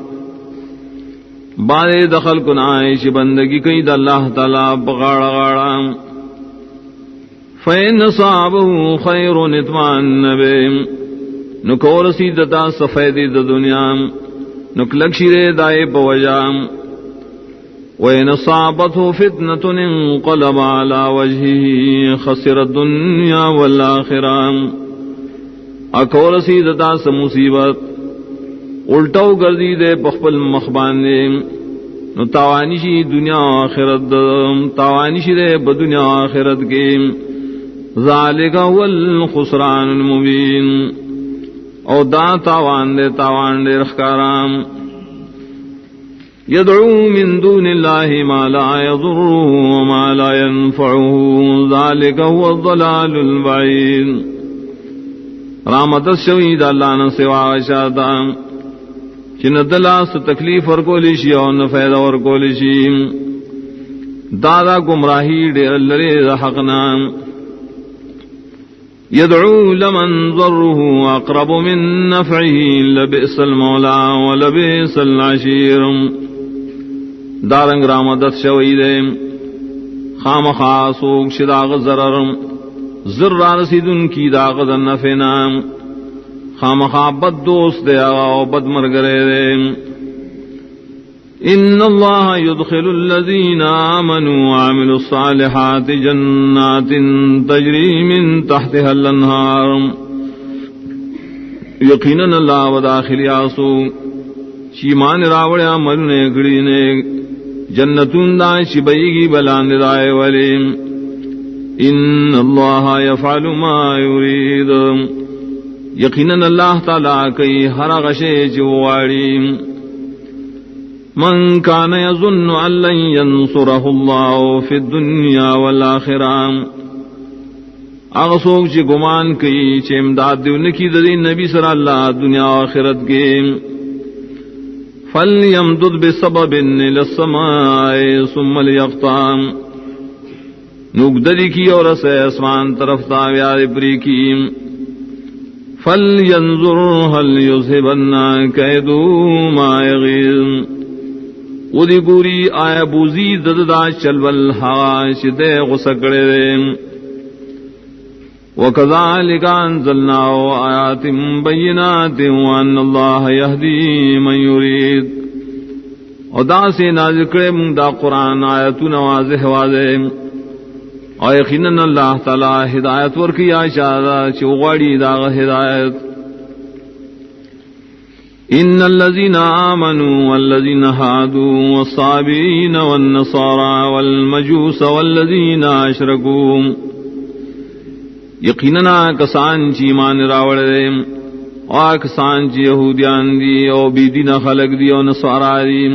بارے دخل کنائش بندگی کئی دا اللہ تعالی بغاڑا غاڑا فین صابه خیر اطمئن بے نکور سیدتا سفیدی دا دنیا نکلکشی دے دائے بوجام وَإِنْ أَصَابَتْهُ فِتْنَةٌ انقلب عَلَى وَجْهِهِ خَسِرَ الدُّنْيَا وَالْآخِرَةَ اکور سیدتا سمصیبت الٹو گردی دے بخبل مخبانے نو تاوانشی دنیا آخرت تاوانشی دے بدنیا آخرت کے ذالک هو الخسران المبین او دا تاوان دے رخکارام يدعو من دون الله ما لا يضره وما لا ينفعه ذلك هو الضلال البعيد رحمت الشوید اللہ نے سوا شادا چن دلاس تکلیف اور کولیشی اور نفید اور کولیشی دادا گمراہی ڈیر لرے حقنا يدعو لمن ضره اقرب من نفعه لبئس المولى ولبئس العشير دارنگ رامدت شوید خام خاصوک شداغ ضرر ذرا رسیدن کی داغ نفنا خام بد دوست دے آغا بد مرگرے دے ان اللہ يدخل الذین آمنوا وعملوا الصالحات جنات تجری من تحتها الانہار یقیناً اللہ وداخل یاسو چیمان راوڑیا مرنے گڑینے جنتون دا شبیگی بلاند دائے ولیم ان اللہ یفعل ما یرید یقیناً اللہ تعالیٰ کئی ہر غشے چواری من کان یظن ان لن ینصرہ اللہ فی الدنیا والآخرہ اغسوک چی گمان کئی چی امداد دیونکی دین نبی صلی اللہ دنیا و آخرت کے فَلْيَمْدُدْ بِسَبَبٍ إِلَى السَّمَاءِ ثُمَّ لِيَقْطَعْ نُقْدَرِ کی اور اسے اسمان طرف تاویار پری کی فَلْيَنْظُرْ هَلْ يُذْهِبَنَّ كَيْدُهُ مَا يَغِيظُ ودی گوری آیا بوزی دددا چلول ہوا شدے غسکڑے دے وَكَذَلِكَ أَنزَلْنَاهُ آيَاتٍ بَيِّنَاتٍ وَأَنَّ اللَّهَ يَهْدِي مَن يُرِيدُ ادا سے نازل کرے من دا قرآن آیتون واضح واضح اور یقیناً اللہ تعالی ہدایت ورکی آشارہ چوغاڑی داغ ہدایت ان الذين آمنوا والذين هادوا والصابئين والنصارى والمجوس والذين أشركوا یقیناً کسان چی مان راوڑ دے اور کسان چی یہودیان دی او بیدین خلق دی او نصارا دی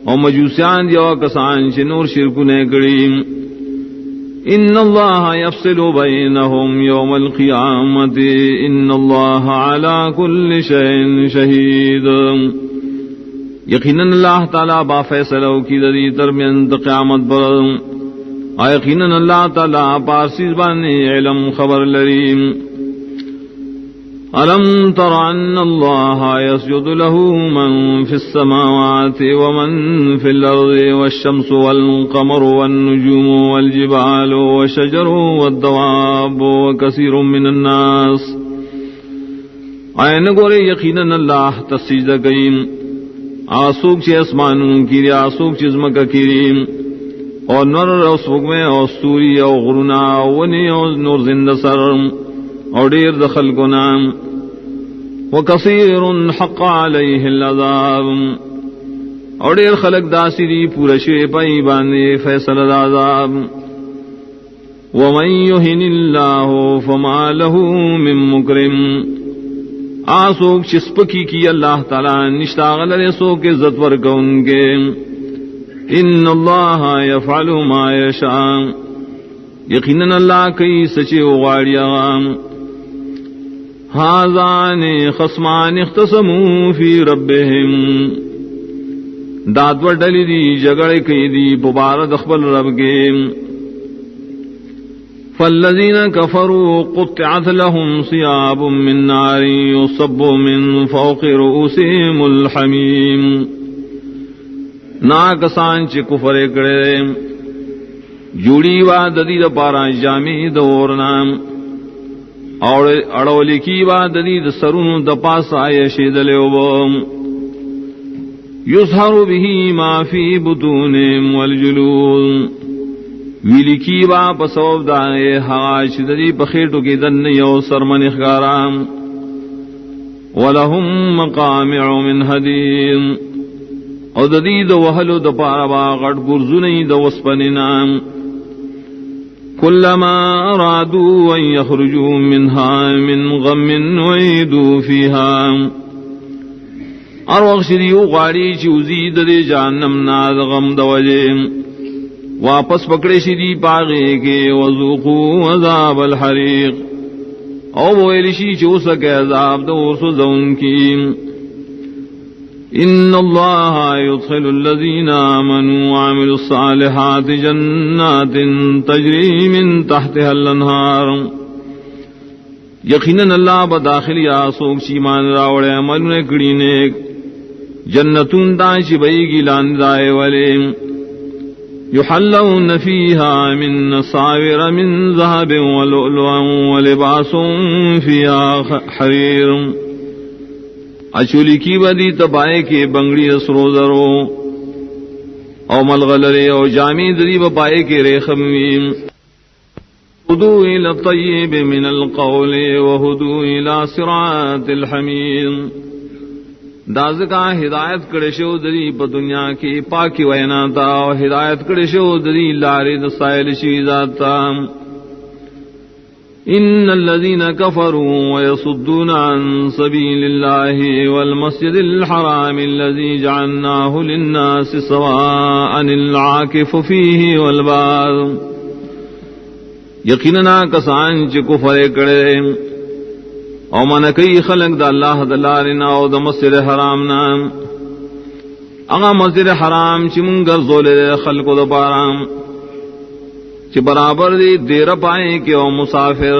او مجوسیان دی او کسان چی نور شرکنے کری ان اللہ یفصل بینہم یوم القیامت ان اللہ علی کل شیء شہید یقیناً اللہ تعالی با فیصلہ کی دی درمیان قیامت پر یقیناً اللہ تعالی پارسیز بانے علم خبر لریم ألم تر أن الله يسجد له من في السماوات ومن في الأرض والشمس والقمر والنجوم والجبال والشجر والدواب وكثير من الناس آئین گورے یقیناً اللہ تسجدہ گئیم آسوک چی اسمانوں کی ری آسوک چی زمکہ کی ری اور نور رسوک میں اور سوری اور غرنا ونی اور نور زندہ سر اور دیر دخل کو نام وکثیر حق علیہ العذاب اور دیر خلق داسری پورا شوی پائی باندے فیصل العذاب ومن یہن اللہ فما له من مکرم آسوک چسپکی کی اللہ تعالی نشتاغل رسوک عزت ورکون کے ان اللہ یفعل ما یشاء یقیناً اللہ کئی سچے اغاڑیا هذان خصمان اختصموا في ربهم دادور ڈلی دی جگڑے کی دی پبارد اخبر رب کے فالذین کفروا قطعت لهم ثياب من نار يصب من فوق رؤوسهم الحمیم نا کسان چ کفر کرے جوڑی وا ددی د پارا جامی دورنا اور اڑولی کی وا ددی د سرون د پاس آئے شیدلو یظہر به ما فی بطونهم والجلود ویلی کی با پسوب دائے حاش ددی بخیٹو کی دن یو سرمن اخگارام ولهم مقامع من حدید او ددی دو وحلو دو پاربا غٹ گرزنی دو وسپننام کلما ارادو ان یخرجو منها من غم وعیدو فیها اور وقشدیو غاری چوزی ددی جانم ناد غم دو وجیم واپس پکڑے شدی پاغے کے وذوقوا عذاب الحریق او ویلشی چوسک عذاب دور سزون کی ان اللہ يدخل الذین آمنوا وعملوا الصالحات جنات تجری من تحتها الانہار یقیناً اللہ بداخلی آسوک چیمان راوڑے عمل نکڑی نیک جنتون دانچ بیگی لاندائے والیم يحلون فيها من أساور من ذهب ولؤلؤا ولباسهم فيها حرير اچولی کی بدی تبائے کے بنگڑی اسرو درو او ملغلرے او جامی دری بپائے کے ریخمیم هدوا إلى الطيب من القول وهدوا إلى صراط الحميد داز کا ہدایت کڑشو دری پ دنیا کی پاکی وینا تا اور ہدایت کڑشو دری لاری دسائل شیزاتا ان الذين كفروا ويصدون عن سبيل الله والمسجد الحرام الذي جعلناه للناس سواء العاكف فيه والباد یقینا کسان چ کفر کرے او من کئی خلق دا اللہ دلارنا او دا مسجد حرام نام اغا مسجد حرام چی منگر زولے خلق دا بارام چی برابر دی دیر پائیں کہ او مسافر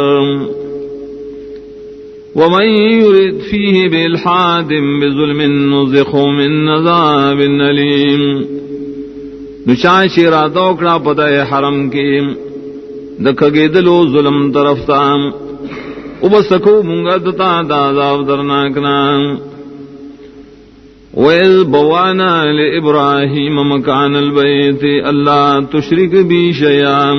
ومن یرد فیہ بالحاد بظلم نزخو من عذاب علیم نشان شیرہ دوکڑا پتہ حرم کی دکھگے دلو ظلم طرف تام وبسکو منگا دتا دازاب درناکنا وَإِذْ بَوَّأْنَا لِإِبْرَاهِيمَ مَكَانَ الْبَيْتِ أَلَّا تُشْرِكْ بِي شَيْئًا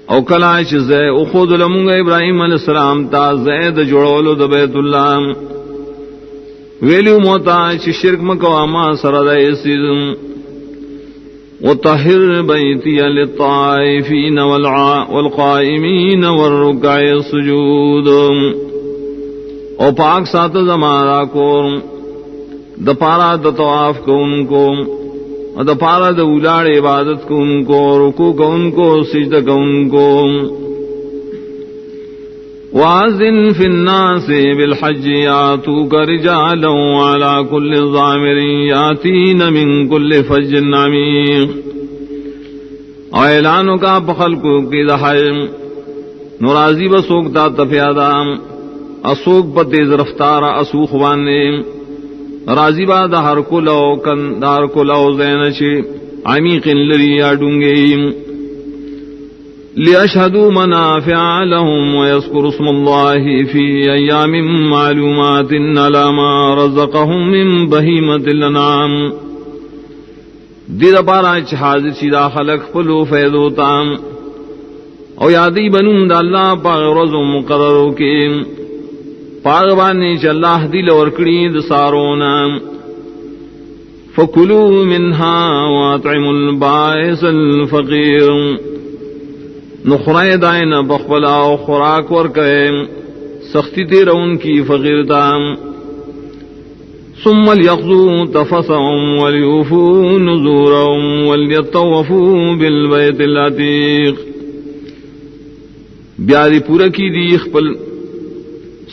او کلاش زے اخود لمنگا ابراہیم علیہ السلام تا زید جوڑولو دا بیت اللہ ویلیو موتا چی شرک مکواما سرد ایسیدن وطهر بيتي للطائفين والقائمين والركع السجود او پاک سات زمارا کو دپارا دطواف کو ان کو دپارا دولاڑ عبادت کو ان کو رکوع کو ان کو سجدہ کو ان کو وَأَذِّن فِي النَّاسِ بِالْحَجِّ يَأْتُوكَ رِجَالًا وَعَلَى كُلِّ ضَامِرٍ يَأْتِينَ مِن كُلِّ فَجٍّ عَمِيقٍ او اعلانوں کا بخلقوں کی دہائم نورازی بسوک تا تفیادا اسوک پا تیز رفتار اسوخ وانے رازی با دہر کلو کن دار کلو زینچ عمیق لری آڈونگیم لِيَشْهَدُوا مَنَافِعَ لَهُمْ وَيَذْكُرُوا اسْمَ اللَّهِ فِي أَيَّامٍ مَّعْلُومَاتٍ عَلَى مَا رَزَقَهُم مِّن بَهِيمَةِ الْأَنْعَامِ دید پارا حاضر چیدہ خلق پلو فیضوتام او یادی بنون دا اللہ پاغ رضو مقررو کے پاغبانی چا اللہ دل ورکڑی دسارونا فَكُلُوا مِنْهَا وَاطْعِمُوا الْبَائِسَ الْفَقِيرُ نخرائے دائن بخبلا و خوراک ورکے سختی تیر ان کی فقیرتام ثم لیقضوا تفسهم ولیوفوا نذورهم ولیطوفوا بالبیت العتیق بیاری پورا کی دی اخپل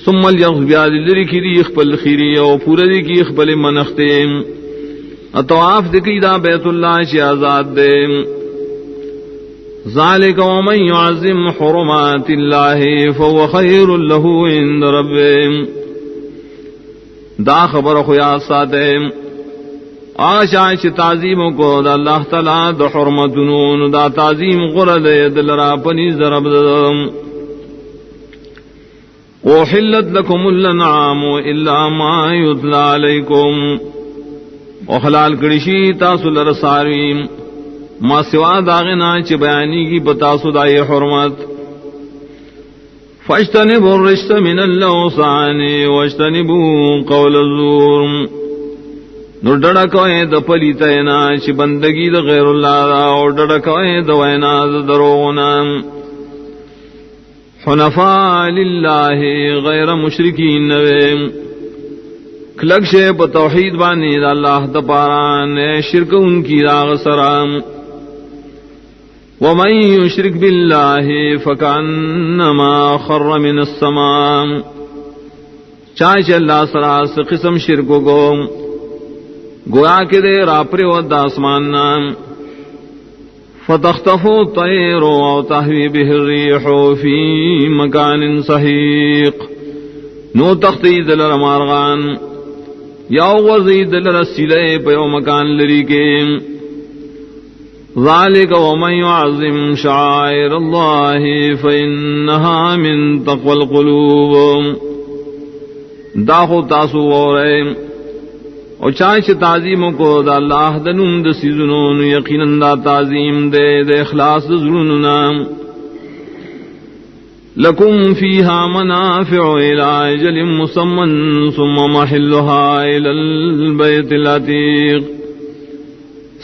ثم لیقضوا بیاری لری کی دی اخپل خیری و پورا دی کی اخپل منختیم اطواف دکی دا بیت اللہ چی آزاد دے ذالک ومن يعظم حرمات اللہ فهو خیر له عند ربه دا خبر خویا ساتے آشا چی تعظیم کو دا اللہ تعالی دا حرمتنون دا تعظیم غرد دل را پنیز رب دم وحلت لکم الانعام الا ما یتلا علیکم وحلال کرشی تاسو لرسارویم ما سوا داغنا چی بیانی کی بتاسو دائی حرمت فاجتنبوا الرجس من اللوثان واجتنبوا قول الزور نو ڈڑکوئے دا پلیتینا چی بندگی دا غیر اللہ دا اور ڈڑکوئے دا وینا دا دروغنا حنفاء للہ غیر مشرکین نوے کلک شے پا توحید بانی دا اللہ دا پاران شرک ان کی راغ سرام ومن یشرک باللہ فکانما خر من السماء چاہے اللہ سراس قسم شرکو گو گویا کے دے راپری ود آسمان نام فتختفو الطیر او تحوی به الریح فی مکان صحیق نو تختی دلر مارغان یا غرزی دلر سلے پیو مکان لری کے ذالک ومن يعظم شعائر اللہ فإنها من تقوى القلوب داخو تاسو ورے او چاہش تعظیم کو دا اللہ دنم دا سیزنون یقیناً دا تعظیم دے دے اخلاص ذروننا لکم فیہا منافع الى اجل مسمن ثم محلها الى البیت العتیق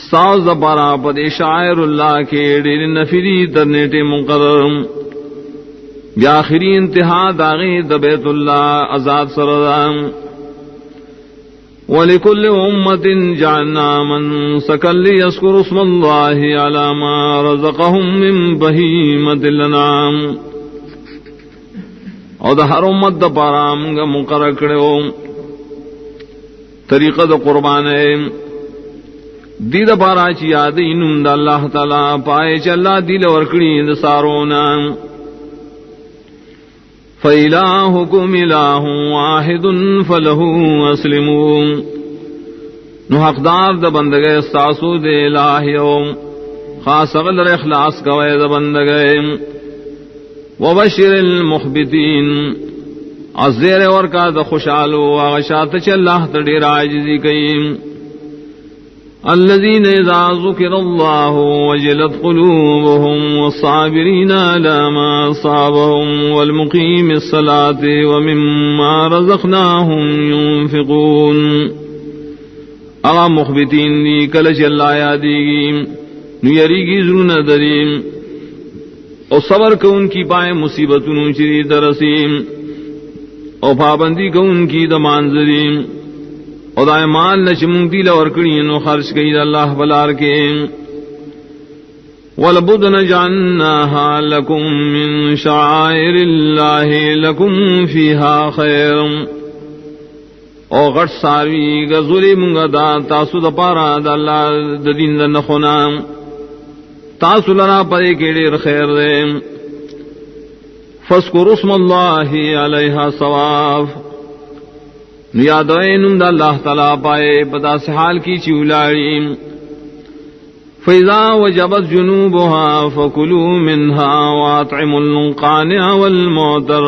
ساز دپارا پد شاعر اللہ کے دیر نفری ترنیٹ مقرر بیاخری انتہا داغی دا بیت اللہ ازاد سردام وَلِكُلِّ أُمَّةٍ جَعَلْنَا مَنسَكًا لِيَذْكُرُوا اسْمَ اللَّهِ عَلَى مَا رَزَقَهُم مِّن بَهِيمَةِ الْأَنْعَامِ اور دا ہر امت دا پارا منگا مقرر کرے ہو طریقہ دا قربان ہے دی دا پارا چی یاد انم دا اللہ تعالی پائے چا اللہ دیل ورکڑی دا سارونا فَإِلَٰهُكُمْ إِلَٰهٌ وَاحِدٌ فَلَهُ أَسْلِمُوا نو حقدار دا بندگے استاسو دے الہیو خاص غلر اخلاص کوئے دا بندگے وَبَشِّرِ الْمُخْبِتِينَ عزیر ورکا دا خوشالو آغشات چا اللہ تڑیر عاجزی کئیم الذين إذا ذكر الله وجلت قلوبهم والصابرين على ما أصابهم والمقيم الصلاة ومما رزقناهم ينفقون اغا مخبتین دی کلچ اللہ یادیگی نو یریگی ذرون دریم او صبر کو ان کی پائے مصیبتوں چری درسیم او پابندی کو ان کی دمانزریم او دا مال نشمون دیل ورکڑین و خرچ گئی اللہ بلار کے وَلَبُدْنَ جَعَلْنَاهَا لَكُمْ مِنْ شَعَائِرِ اللَّهِ لَكُمْ فِيهَا خَيْرٌ او غٹ ساروی گزوری منگا دا تاسو دا پارا دا اللہ دا دین دا نخونا تاسو لنا پرے کے دیر خیر دے فَاذْكُرُوا اسْمَ اللَّهِ عَلَيْهَا صَوَافٍ نیادوئے دا اللہ تعالیٰ پائے پتا سے حال کی چیولاری فَإِذَا وَجَبَتْ جُنُوبُهَا فَكُلُوا مِنْهَا وَأَطْعِمُوا الْقَانِعَ وَالْمُعْتَرَ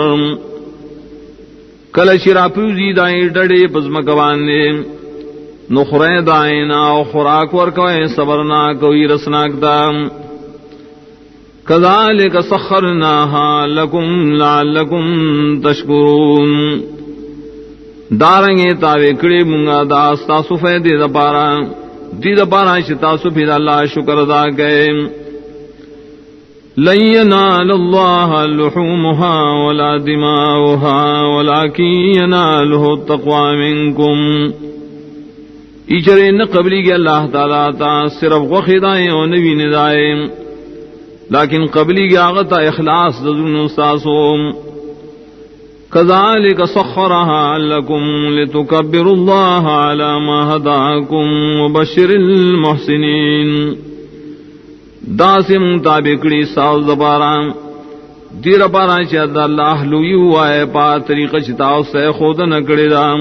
کل شراپوزی دائیں ڈڑے پزمکوان نے نخرے دائیں او خوراک ورکوئے صبرنا کوئی رسناک دام كَذَلِكَ سَخَّرْنَاهَا لَكُمْ لَعَلَّكُمْ تَشْكُرُونَ دارنگے تاوے کڑے منگا دا ستاسو فیدے دا پارا دی دا پارا شتاسو پھر اللہ شکر دا گئے لَن يَنَالَ اللَّهَ لُحُومُهَا وَلَا دِمَاؤُهَا وَلَكِن يَنَالُهُ التَّقْوَى مِنكُمْ ایچرے نہ قبلی کے اللہ تعالیٰ تا صرف غخدائیں اور نبی ندائیں لیکن قبلی کے آغتا اخلاص دزن استاسو كذلك سخرها لكم لتكبروا الله على ما هداكم وبشر المحسنين. داسم تابکڑی ساز دباران دیر پارا چد اللہ لوی وائے پا طریقہ چتاو سے خود نکڑی دام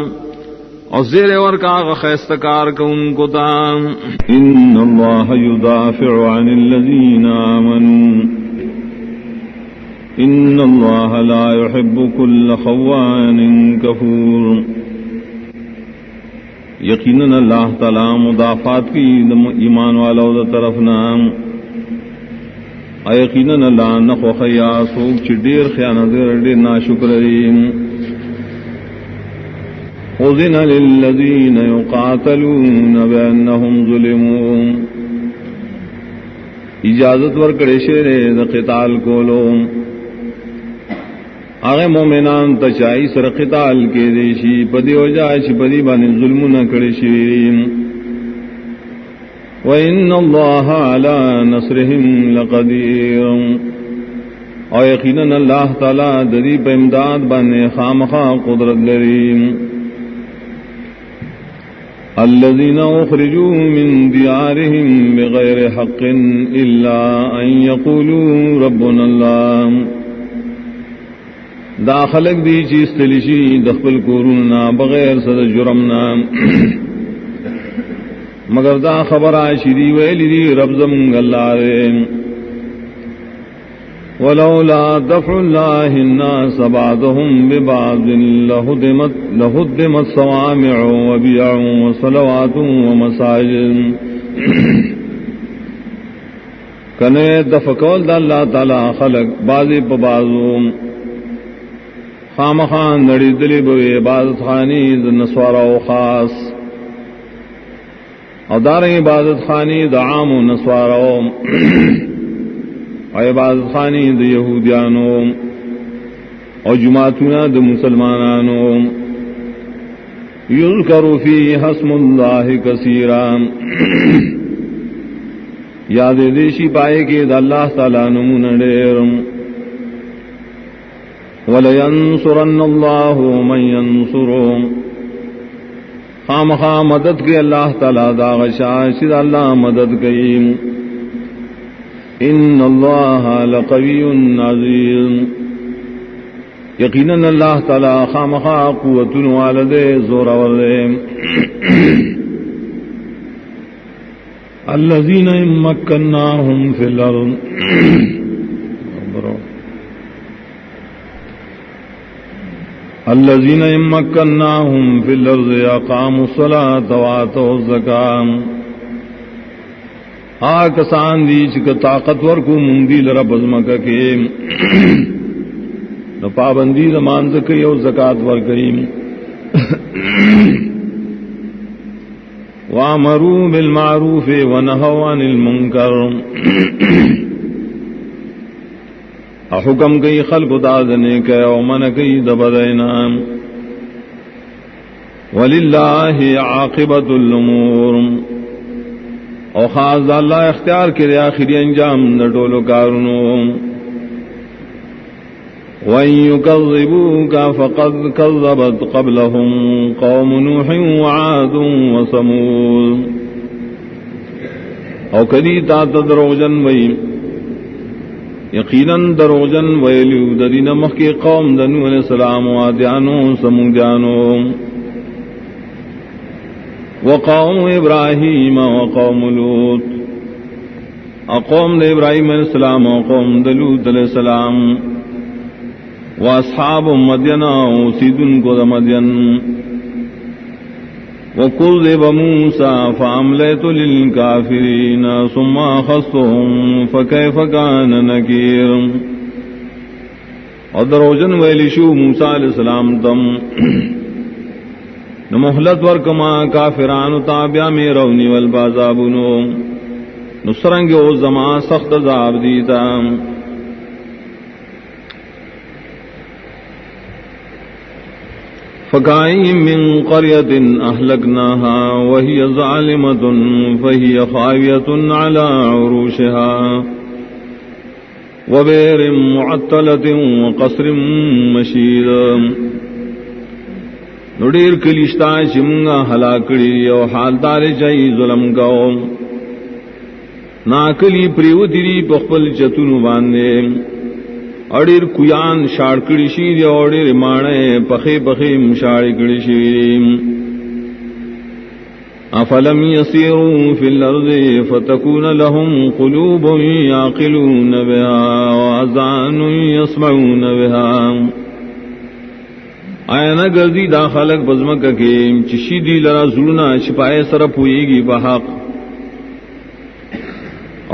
اور زیر ور کا خیستکار کو ان کو تام. ان اللہ یدافع عن الذین آمنوا ان اللہ لا يحب كل خوان کفور. یقیناً اللہ تعالی مدافعات کی ایمان والوں کی طرف نام یقیناً اللہ نخو خیا سوک چی دیر خیانت دیر ناشکر ریم. اذن للذین یقاتلون بانہم ظلمون. اجازت ورکڑے شیرے دا قتال کولو آغے مومنان تچائی سر قتال کے دیشی پدی ہو جائے چی پدی بانی ظلم نہ کڑے شیریم. وَإِنَّ اللَّهَ عَلَى نَصْرِهِمْ لَقَدِيرٌ. اور یقیناً اللہ تعالیٰ دری پہ امداد بانے خامخا قدرت لریم. الَّذِينَ أُخْرِجُوا مِنْ دِيَارِهِمْ بِغَيْرِ حَقٍّ إِلَّا أَنْ يَقُولُوا رَبُّنَا اللَّهُ. دا خلق دی چیز تلشی دخل کورنا بغیر صد جرمنا مگر دا خبر آشری ویلی دی رب زمگ اللہ رے. ولولا دفع اللہ الناس بعضهم ببعض لهدمت صوامع وبيع وصلوات ومساجد. کنے دفقول دا اللہ تعالی خلق بعضی پا بعضوں خامخان نڑی دلی بوی عبادت خانی دا نسوارا و خاص اور دار عبادت خانی دا عام و نسوارا و عبادت خانی دا یہودیانو اور جماعتنا دا مسلمانانو. یذکر فیہ اسم اللہ کثیرا. یاد دیشی پائے کہ دا اللہ تعالیٰ نمون ڈیرم. وَلَيَنْصُرَنَّ اللَّهُ مَنْ يَنْصُرُهُ. خامخا مدد کے اللہ تعالیٰ داغشا شد اللہ مدد گئیم. ان اللہ لقوی عزیز. یقیناً اللہ تعالیٰ خامخا قوت والد زور والد. الذین مکناہم فی الارض. الذین مکناہم فی الارض اقاموا الصلاة وآتوا الزکاة. کسان دی چک طاقتور کو مندی لرب ازمکہ کے نو پابندی زمان زکی و زکاة ورکیم. وامروا بالمعروف ونہوا عن المنکر. حکم کئی خلق دادنے کے او من کئی دبدینا. وللہ عاقبت الامور. او خاص اللہ اختیار کرے آخری انجام نٹولو کارنو. وَإِن يُكَذِّبُوكَ فَقَدْ كَذَّبَتْ قَبْلَهُمْ قَوْمُ نُوحٍ وَعَادٌ وَثَمُودُ. او کدی تا تدروجن ویم یقیناً دروجن ویلیو ددین مخ کی قوم دنو علیہ السلام و عادیانو سمودیانو. وقوم ابراہیم وقوم لوط. اقوم دے ابراہیم علیہ السلام وقوم دلوط علیہ السلام. واصحاب مدین سیدن کو مدین. وَكُذِّبَ مُوسَى فَأَمْلَيْتُ لِلْكَافِرِينَ ثُمَّ أَخَذْتُهُمْ فَكَيْفَ كَانَ نَكِيرٌ. اور دروجن ویلیشو موسیٰ علیہ السلام تم نمحلت ورکما کافران تابع میں رونی والبازابنو نسرنگ او زمان سخت عذاب دیتا. فَكَأَيِّن مِّن قَرْيَةٍ أَهْلَكْنَاهَا وَهِيَ ظَالِمَةٌ فَهِيَ خَاوِيَةٌ عَلَى عُرُوشِهَا وبئر معطلة وقصر مشيد نډیر کلیشتا چمغا هلاکړي او حالدار چي ظلم کو ناکلی پریوتری پخپل چتونو باندې اډیر کویان شاړکړي شي دی اډیر مانه پخې پخې مشاړې کړي شي افلم يسيروا في الارض فتكون لهم قلوب يعقلون بها واذان يسمعون بها آیا نہ گردی دا خلق بزمک کے چشی دی لرا زلنا چھپائے سر پوئیگی بحق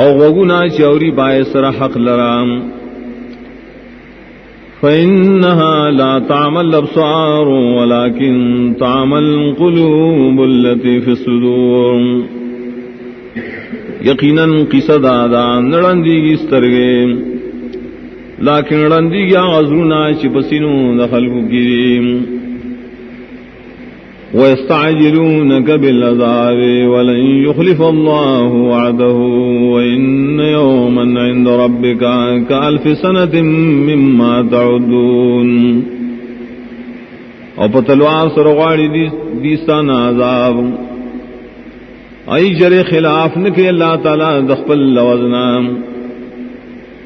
او وگنا چوری پائے سر حق لرام فإنها لا تعمل الأبصار ولكن تعمل القلوب التي في الصدور یقیناً قصہ دادا نڑندی کی سترگے لیکن رندی گیا غزرونا چپسینو دخلقو کریم وَيَسْتَعْجِلُونَكَ بِالْعَذَابِ وَلَنْ يُخْلِفَ اللَّهُ وَعْدَهُ وَإِنَّ يَوْمًا عِندَ رَبِّكَ كَأَلْفِ سَنَةٍ مِّمَّا تَعُدُّونَ او پتلوار سرغاڑی دیستان عذاب ای جرے خلاف نکے اللہ تعالی دخپل لوزنام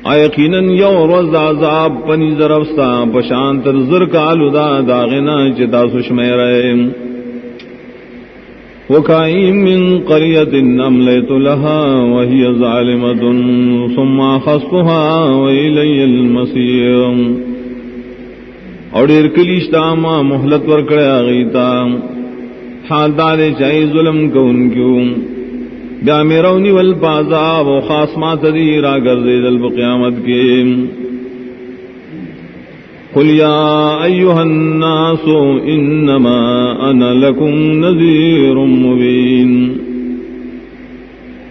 یقیناً یو روز عذاب پنی ذرفستا پشانتر زرکالو دا داغنا چتا سشمیرے وَكَأَيِّن مِّن قَرْيَةٍ أَمْلَيْتُ لَهَا وَهِيَ ظَالِمَةٌ ثُمَّ أَخَذْتُهَا وَإِلَيَّ الْمَصِيرُ اور ارکلیشتا ما محلت ورکڑے آغیتا حال دارے چاہی ظلم کو ان کیوں بیا میرونی والبعضاب و خاصمات دیر آگر زیدل بقیامت کے قل یا ایوہ الناس انما انا لکم نذیر مبین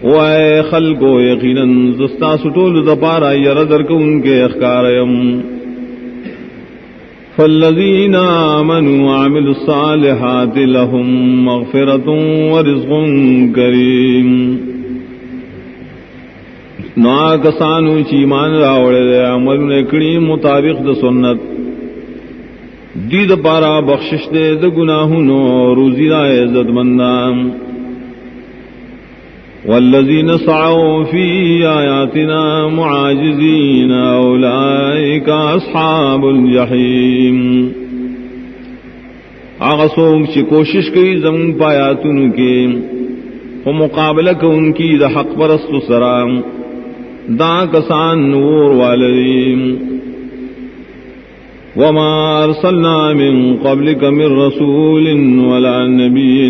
وائے خلقو یقیناً زستا سٹول دپارا یردر کو ان کے اخکاریم فالذین آمنوا وعملوا الصالحات لهم مغفرة ورزق کریم کسانو چیمان راوڑے دے عمل نکڑی مطابق د سنت دید پارا بخشش دے د گناہنو روزی دا عزت مندام والذین سعوا فی آیاتنا معاجزین اولئک اصحاب الجحیم آغا سوک چی کوشش کی زمن پایاتنو کی و مقابلہ کو ان کی دا حق پرست سرام دا کسان نور والدیم وما ارسلنا من قبلك من رسول ولا نبي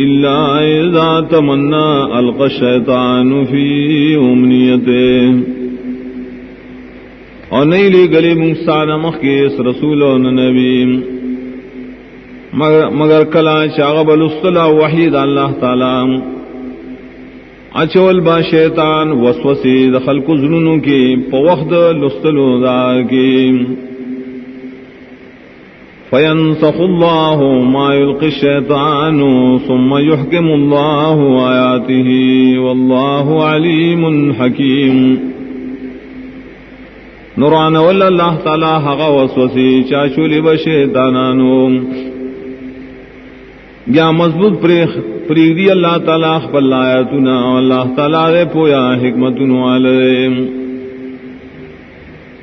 الا اذا تمنى القى الشيطان في امنيته اور نہیں لے گلے منسان مخیس رسول و نبی مگر کلا چاغب الصلاح وحید اللہ تعالی اچول با شیطان وسوسی دخل کو ظنونوں کی پوخد لستلو دا کی فینسخ اللہ ما یلقی الشیطان ثم یحکم اللہ آیاته واللہ علیم حکیم نوران واللہ تعالی حقا وسوسی چاچولی بشیطانانو یا مضبوط پریدی اللہ تعالی خپل آیاتنا اللہ تعالی دے پویا حکمتن والے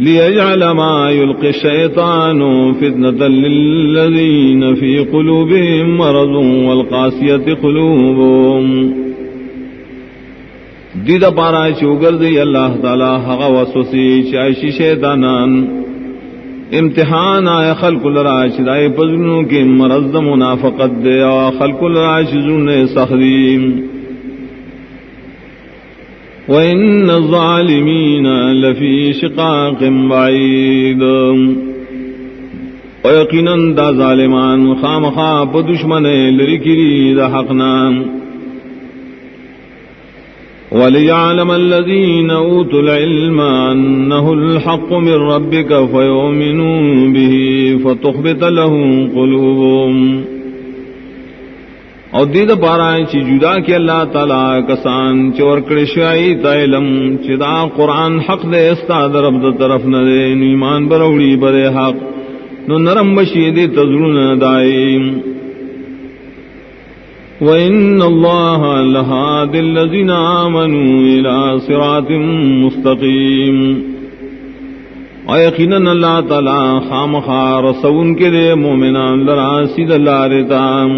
لیجعل ما یلقی الشیطان فتنة للذین فی قلوبهم مرض والقاسیت قلوبهم دیدہ پارا چوگر دی اللہ تعالی حقا وسوسی چائشی شیطانان امتحان آئے خلق الراش دائے پزنوں کے مرض منافقت دے اور خلق الراش زن سخدیم وَإِنَّ الظَّالِمِينَ لَفِي شِقَاقٍ بَعِيدٍ وَيَقِنًا دا ظالمان خامخا پا دشمن لرکری دا حقنا وَلِيَعْلَمَ الَّذِينَ أُوتُوا الْعِلْمَ أَنَّهُ الْحَقُّ مِنْ رَبِّكَ فَيُؤْمِنُوا بِهِ فَتُخْبِتَ لَهُ قُلُوبُهُمْ اور دید پارائیں چی جدا کی اللہ تعالیٰ کسان چور کرشائی تا علم چی دا قرآن حق دے استاد رب دا طرف ندے ایمان بروڑی برے حق نو نرم بشید تزرون دائیم وَإِنَّ اللَّهَ لَهَادِ الَّذِينَ آمَنُوا إِلَى صِرَاطٍ مُسْتَقِيمٍ اور یقیناً اللہ تعالیٰ خامخا رسول کے دے مومنان لرا سید اللہ رتام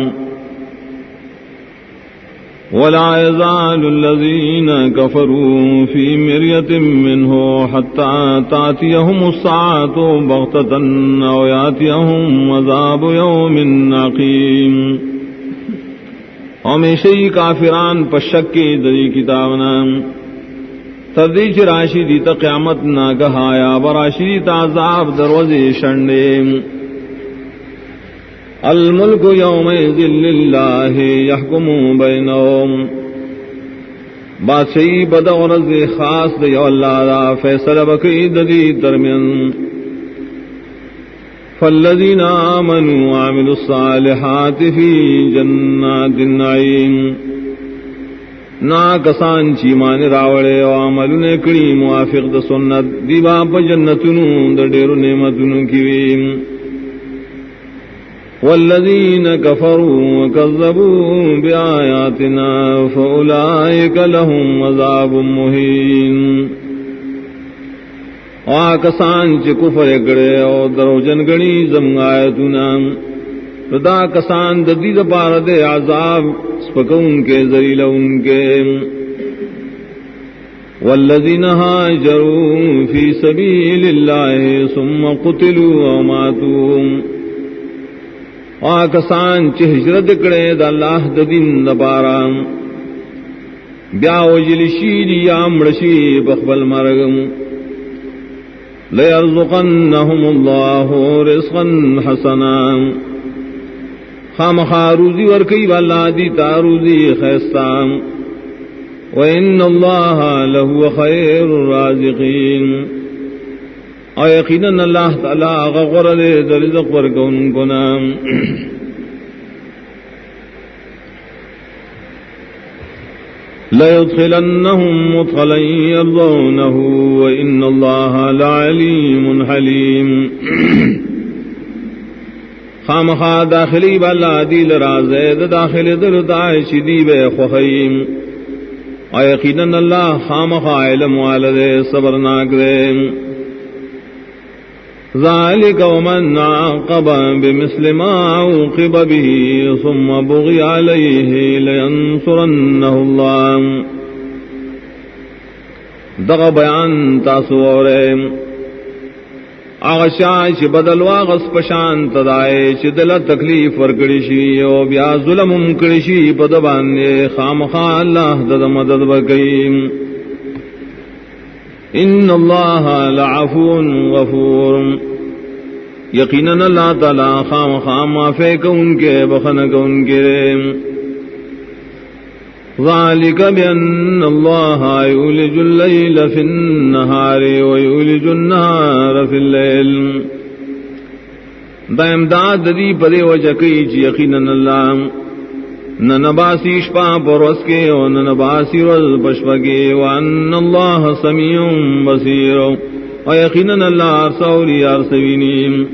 وَلَا يَزَالُ الَّذِينَ كَفَرُوا فِي مِرْيَةٍ مِّنْهُ حَتَّى تَأْتِيَهُمُ السَّاعَةُ بَغْتَةً أَوْ يَأْتِيَهُمْ عَذَابُ يَوْمٍ عَقِيمٍ ہمیشہ ہی کافران پشک کے دری کتابنا تردیچ راشی دیتا قیامت نہ کہایا براشی دیتا عذاب دروازے شنڈے الملک یومئذ للہ یحکم بینہم بادشاہی بدغرض خاص دیو اللہ دا فیصلہ بکی دی درمیان فالذین آمنوا وعملوا الصالحات فی جنات النعیم نا کسان چی مان راوڑے و عملون کری موافق دا سنت دیبا پا جنتنو دا دیر نعمتنو کیویم والذین کفروا وکذبوا بآیاتنا فاولئک لهم عذاب مہین کسان چی کفر کرے اور دروجن گنی زم آیتنا دا کسان ددید پار دے عذاب سپکون کے ذلیل ان کے والذین ہاجروا فی سبیل اللہ ثم قتلوا او ماتوا کسان چی ہجرت کرے دا اللہ ددین دا پارا بیا وجلشی یا مرشی بخبل مرگم لَيَرْزُقَنَّهُمُ اللَّهُ رِزْقًا حَسَنًا خامخا روزی ورکی والا دیتا روزی خیستان وَإِنَّ اللَّهَ لَهُوَ خَيْرُ الرَّازِقِينَ اور یقیناً اللہ تعالیٰ غغر دے درزق ورکن کنام لَيُدْخِلَنَّهُمْ مُدْخَلًا يَرْضَوْنَهُ وَإِنَّ اللَّهَ لَعَلِيمٌ حَلِيمٌ خامخا داخلی بالا دیل رازید داخل دل داعش دیب خوخیم اور یقیناً اللہ خامخا علم والد صبرناک دے ذالک ومن عاقب بمثل ما عوقب به ثم بغي عليه لينصرنه الله دغ بیان تاسو اورے اغشاش بدل واغس پشان تدائے چدل تکلیف ورکڑی شی او بیا ظلم کڑی شی پدبان خامخا اللہ دد مدد بکیم ان اللہ لعفو غفور یقیناً اللہ تعالی خام خام معافی کو ان کے بخن کو ان کے ذالک بأن اللہ یولج اللیل فی النہار ویولج النہار فی اللیل دا امداد دی پدے وجہ کی چی یقیناً اللہ ننباسی شپا پروس کے و ننباسی رز پشپا کے وان اللہ سمیع بصیر و یقیناً اللہ ارسولی ارسوینیم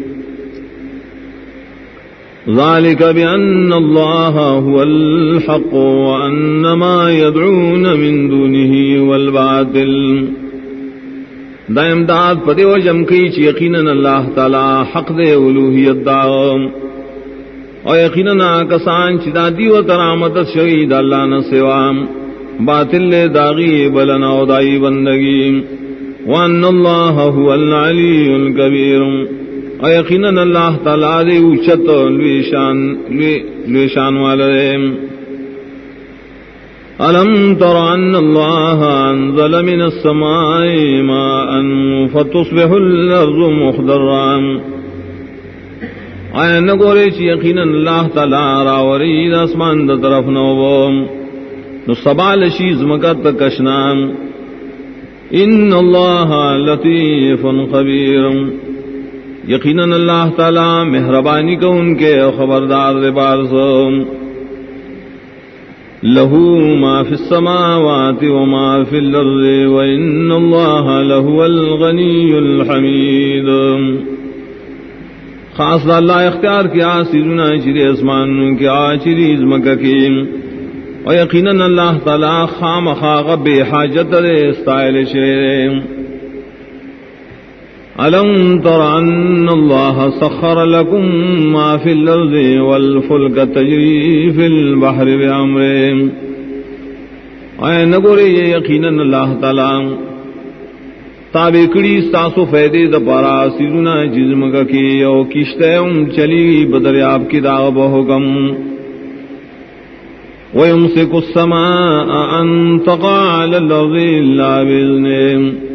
ذالک بأن اللہ هو الحق وان ما يدعون من دونه والباطل دا امداد پدے وجہ کی چی یقیناً اللہ تعالی حق دے الوہیت داغم اور یقیناً کسان چدا دیو ترامت شہید اللہ نہ سوام باطل داغی بلنا و دائی بندگی وان اللہ هو العلی الکبیر اور یقیناً اللہ تعالی دے اوچت لویشان والے الم تر ان اللہ انزل من السماء ماء فتصبح الارض مخضرا آیا نگورے چی یقیناً اللہ تعالی راوری اسمان دا طرف نوبو نو سبال شیز مکت کشنام ان اللہ لطیف خبیر یقیناً اللہ تعالی مہربانی کو ان کے خبردار دے بارسو له ما في السماوات وما في الأرض وإن الله لهو الغني الحميد. خاص اللہ اختیار کیا سیزنا چری اسمان کیا چری مکہ کی، اور یقیناً اللہ تعالی خام خاغ بے حاجت دے استائل شیر. ألم تر أن الله سخر لكم ما في الأرض والفلك تجري في البحر بأمره. اے نگورے یقیناً اللہ تعالی تابع کڑی ساسو فیدے دا پارا سیزنا جزم کا کی او کشتے چلی بدریاب کی داغ بحکم. وَيُمْسِكُ السَّمَاءَ أَن تَقَعَ عَلَى الْأَرْضِ إِلَّا بِإِذْنِهِ.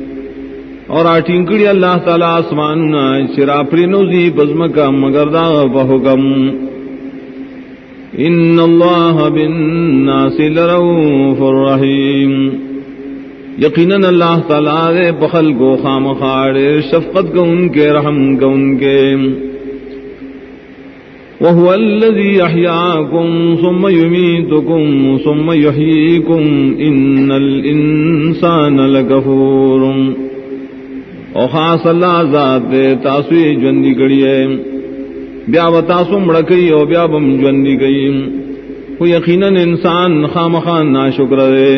اور آٹینکڑی اللہ تعالی آسماننا چرا پرینوزی بزمکا مگر دا بحکم. ان اللہ بالناس لرؤوف الرحیم. یقیناً اللہ تعالیٰ دے بخل کو خام خاڑے شفقت کو ان کے رحم کو ان کے. وَهُوَ الَّذِي أَحْيَاكُمْ ثُمَّ يُمِيتُكُمْ ثُمَّ يُحْيِيكُمْ إِنَّ الْإِنسَانَ لَكَفُورٌ. او خاص اللہ ذات دے تاسوی جوندی کڑی ہے بیا و تاسو مڑکئی او بیا بم جوندی کئی. وہ یقیناً انسان خام خان ناشکر ہے.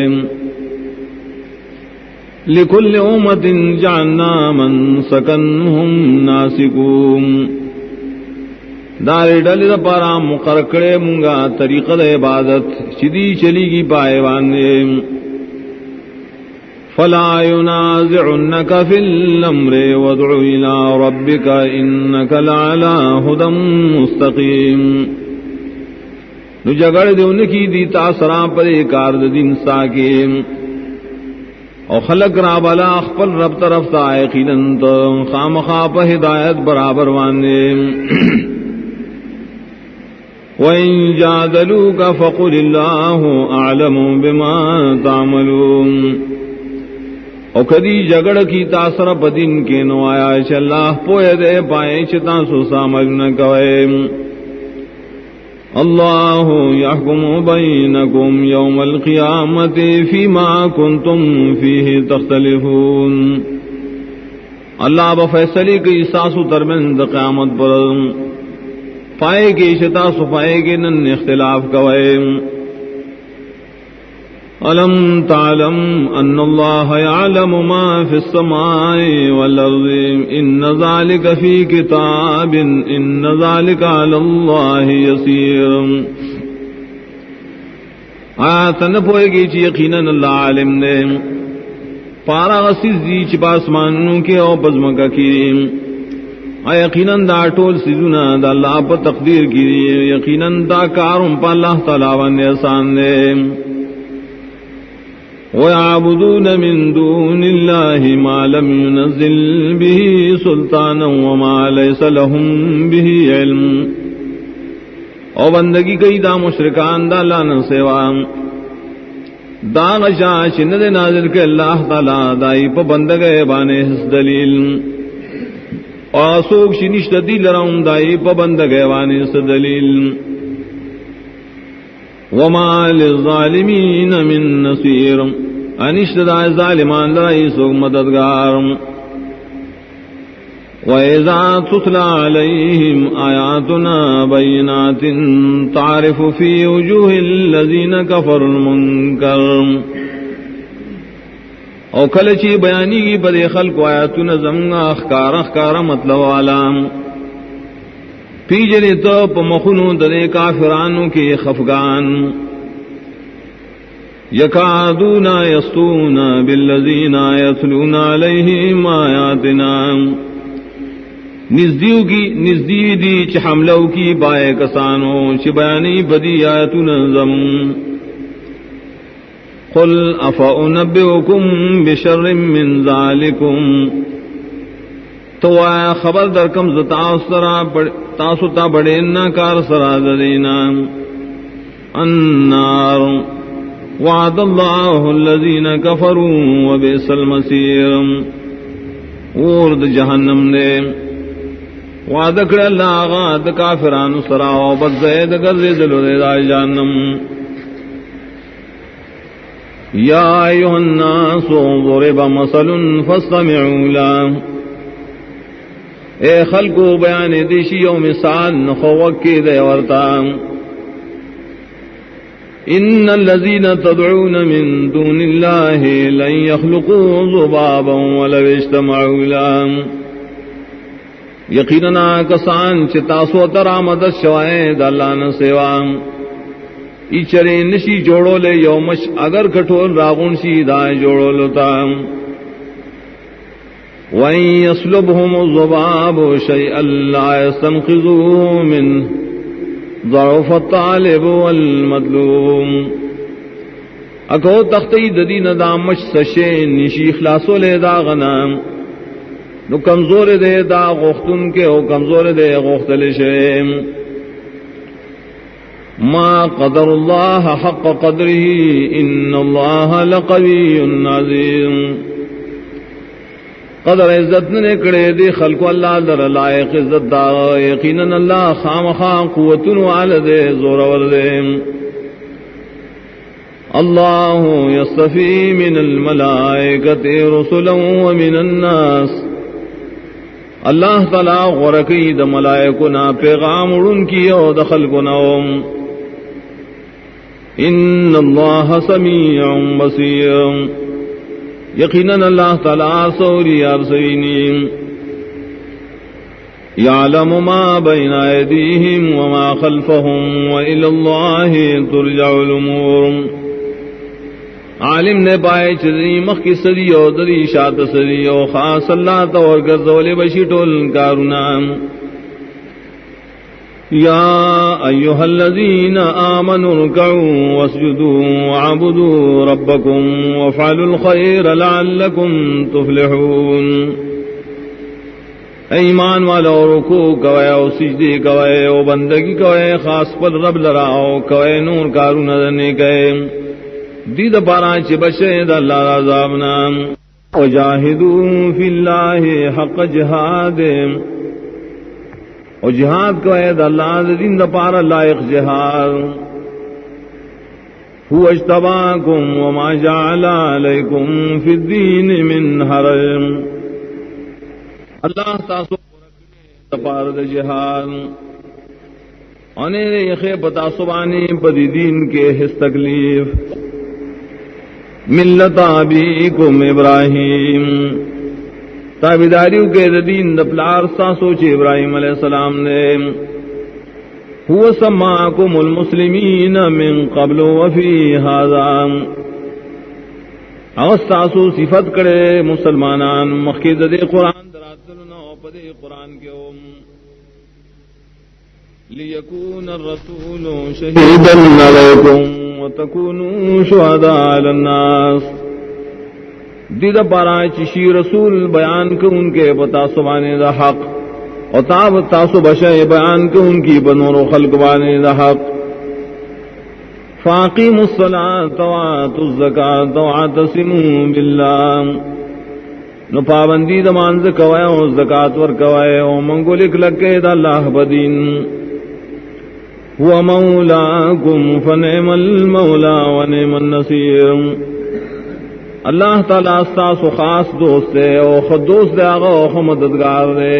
لِكُلِّ أُمَّةٍ جَعَلْنَا مَنْسَكًا هُمْ نَاسِكُوهُ. دار ڈل دا پارا مقرر کرے مونگا طریقہ دا عبادت چدی چلی گی پائے وانے. فلا ينازعنك في الأمر وادع إلى ربك إنك لعلى هدى مستقيم. نو جگڑ دے ان کی دی تاثرا پر کار دین ساکیم او خلق را بلا اخبر رب طرف تا یقیناً تو خام خواب ہدایت برابر وانے. وَإِن جَادَلُوكَ فَقُلِ اللَّهُ أَعْلَمُ بِمَا تَعْمَلُونَ. او کدی جگڑ کی تاثر بدین کے نو آیا چ اللہ پوئے دے پائے چتا سو سامج نہ کوئے. اللہ یحکم بینکم یوم القیامت فیما کنتم فیہ تختلفون. اللہ بفیصلے کی ساسو ترمند قیامت پر پائے گے چتا سو پائے گے نن اختلاف کوئے. أَلَمْ تَعْلَمْ أَنَّ اللَّهَ يَعْلَمُ مَا فِي السَّمَاءِ وَالْأَرْضِ إِنَّ ذَلِكَ فِي كِتَابٍ إِنَّ ذَلِكَ عَلَى اللَّهِ يَسِيرٌ. آیات نہ پوئے گی چی یقیناً اللہ عالم نے پارا غسیز دی چی پاسمانوں کے او پزمکا کی. یقیناً دا ٹول سیزونا دا اللہ پر تقدیر کی. یقیناً دا کارم پا اللہ تعالیٰ ونے آسان دے. وَيَعْبُدُونَ مِن دُونِ اللَّهِ مَا لَمْ يُنَزِّلْ بِهِ سُلْطَانًا وَمَا لَيْسَ لَهُم بِهِ عِلْمٌ. او بندگی کئی دا مشرکان دا اللہ نہ سوا دا غشا چند نازل کے اللہ تعالی دائی پا بندگے بانے حس دلیل اور سوک شنشت دل رہم دائی پا بندگے بانے حس دلیل. وما للظالمین من نصیر. انشت دا ظالمان لرائی سوک مددگار. وَإِذَا تُتْلَى عَلَيْهِمْ آيَاتُنَا بَيِّنَاتٍ تَعْرِفُ فِي وُجُوهِ الَّذِينَ كَفَرُوا الْمُنكَرَ. او کلچی بیانی کی بدے خلق آیاتنا زمگا اخکار مطلب والا پی جلی تو پمخنو دے کافرانو کے خفگان. یکادون یسطون بالذین یتلون علیہم آیاتنا. نزدیو دی چ حملو کی بائے کسانو چ بیانی بدی آیاتنا زم. قل افأنبئکم بشر من ذالکم. تو آیا خبر در کم تاسو تا بڑے ناکار سرا دینا. النار وعد اللہ الذین کفروا وبئس المصیر. ورد جہنم نے وعد کر اللہ غاد کافران سرا و بد زید گرز دلو دے جہنم. یا ایھا الناس ضرب مثل فاستمعوا له، اے خلقو بیان دیشی و مثال نخوکی دے ورتا. ان الذین تدعون من دون اللہ لن يخلقوا ذبابا ولو اجتمعوا له، یقیننا کسان چتاسو ترا مدد شوائد اللہ نہ سوا ایچرے نشی جوڑو لے یومش اگر کٹھول راغون شی دائیں جوڑو لتا. وَإِن يَسْلُبْهُمُ الذُّبَابُ شَيْئًا لَّا يَسْتَنقِذُوهُ مِنْهُ ضَعُفَ الطَّالِبُ وَالْمَطْلُوبُ. اکو تختی ددین دامش سشے نشی خلاصو لے دا غنام نو کمزور دے دا غختن کے او کمزور دے غختل شیم. ما قدر اللہ حق قدره ان اللہ لقوی عزیز. قدر عزت نے کڑے دے خلق اللہ در لائق عزت دا، یقیناً اللہ خامخا قوتن والد زور ورد. اللہ یصطفی من الملائکۃ رسلا ومن الناس، اللہ تعالی غرقی دا ملائکنا پیغام اڑن کی او دا خلقنا. ان اللہ سمیع بصیر، یقیناً اللہ تعالی سوری ارسینی. یعلم ما بین ایدیہم وما خلفہم وإلی اللہ ترجع الامور. عالم نے پائے چدری مخ کی صدی او دری شات صدی او خاص اللہ تور گرزول بشی ٹول کارنام. یا ایھا الذین آمنوا ارکعوا واسجدوا وعبدوا ربکم وافعلوا الخیر لعلکم تفلحون. ایمان والا رکوع کوئے او سجدے کوئے او بندگی کوئے خاص پر رب لراؤ کوئے نور کارون دنے کئے دید پارا چی بشید اللہ عذابنا. وجاہدوا فی اللہ حق جہاد، اور جہاد کو اید اللہ دین دا پارا لائق جہاد. هو اجتباکم وما جعل علیکم فی الدین من حرج. اللہ تاسو دا پارا دا جہاد انہیں یخے پتا سبانی پدی دین کے حس تکلیف. ملت ابیکم ابراہیم، تابیداریو کے دین دپلار ساسو چ ابراہیم علیہ السلام نے. هو سماکم المسلمین من قبل وفی ھذا، اوستاسو صفت کرے مسلمانان مخید دے قرآن دراتلنا پدے قرآن کے اوم. لیکون الرسول شہیدا علیکم وتکونوا شہداء علی الناس. دید پارا چشی رسول بیان کو ان کے بتا سبانے دا حق، اور تاب تاسو بشے بیان کو ان کی بنور و خلق بانے دا حق. فاقیموا الصلاۃ وآتوا الزکاۃ واعتصموا باللہ. نو پابندی دا مانز کوئے او زکاة ور کوئے او منگو لکھ لکے دا اللہ بدین. هو مولاکم فنعم المولا ونعم النصیر. اللہ تعالیٰ استاسو خاص دوست ہے او خود دوست دے آغا او مددگار دے.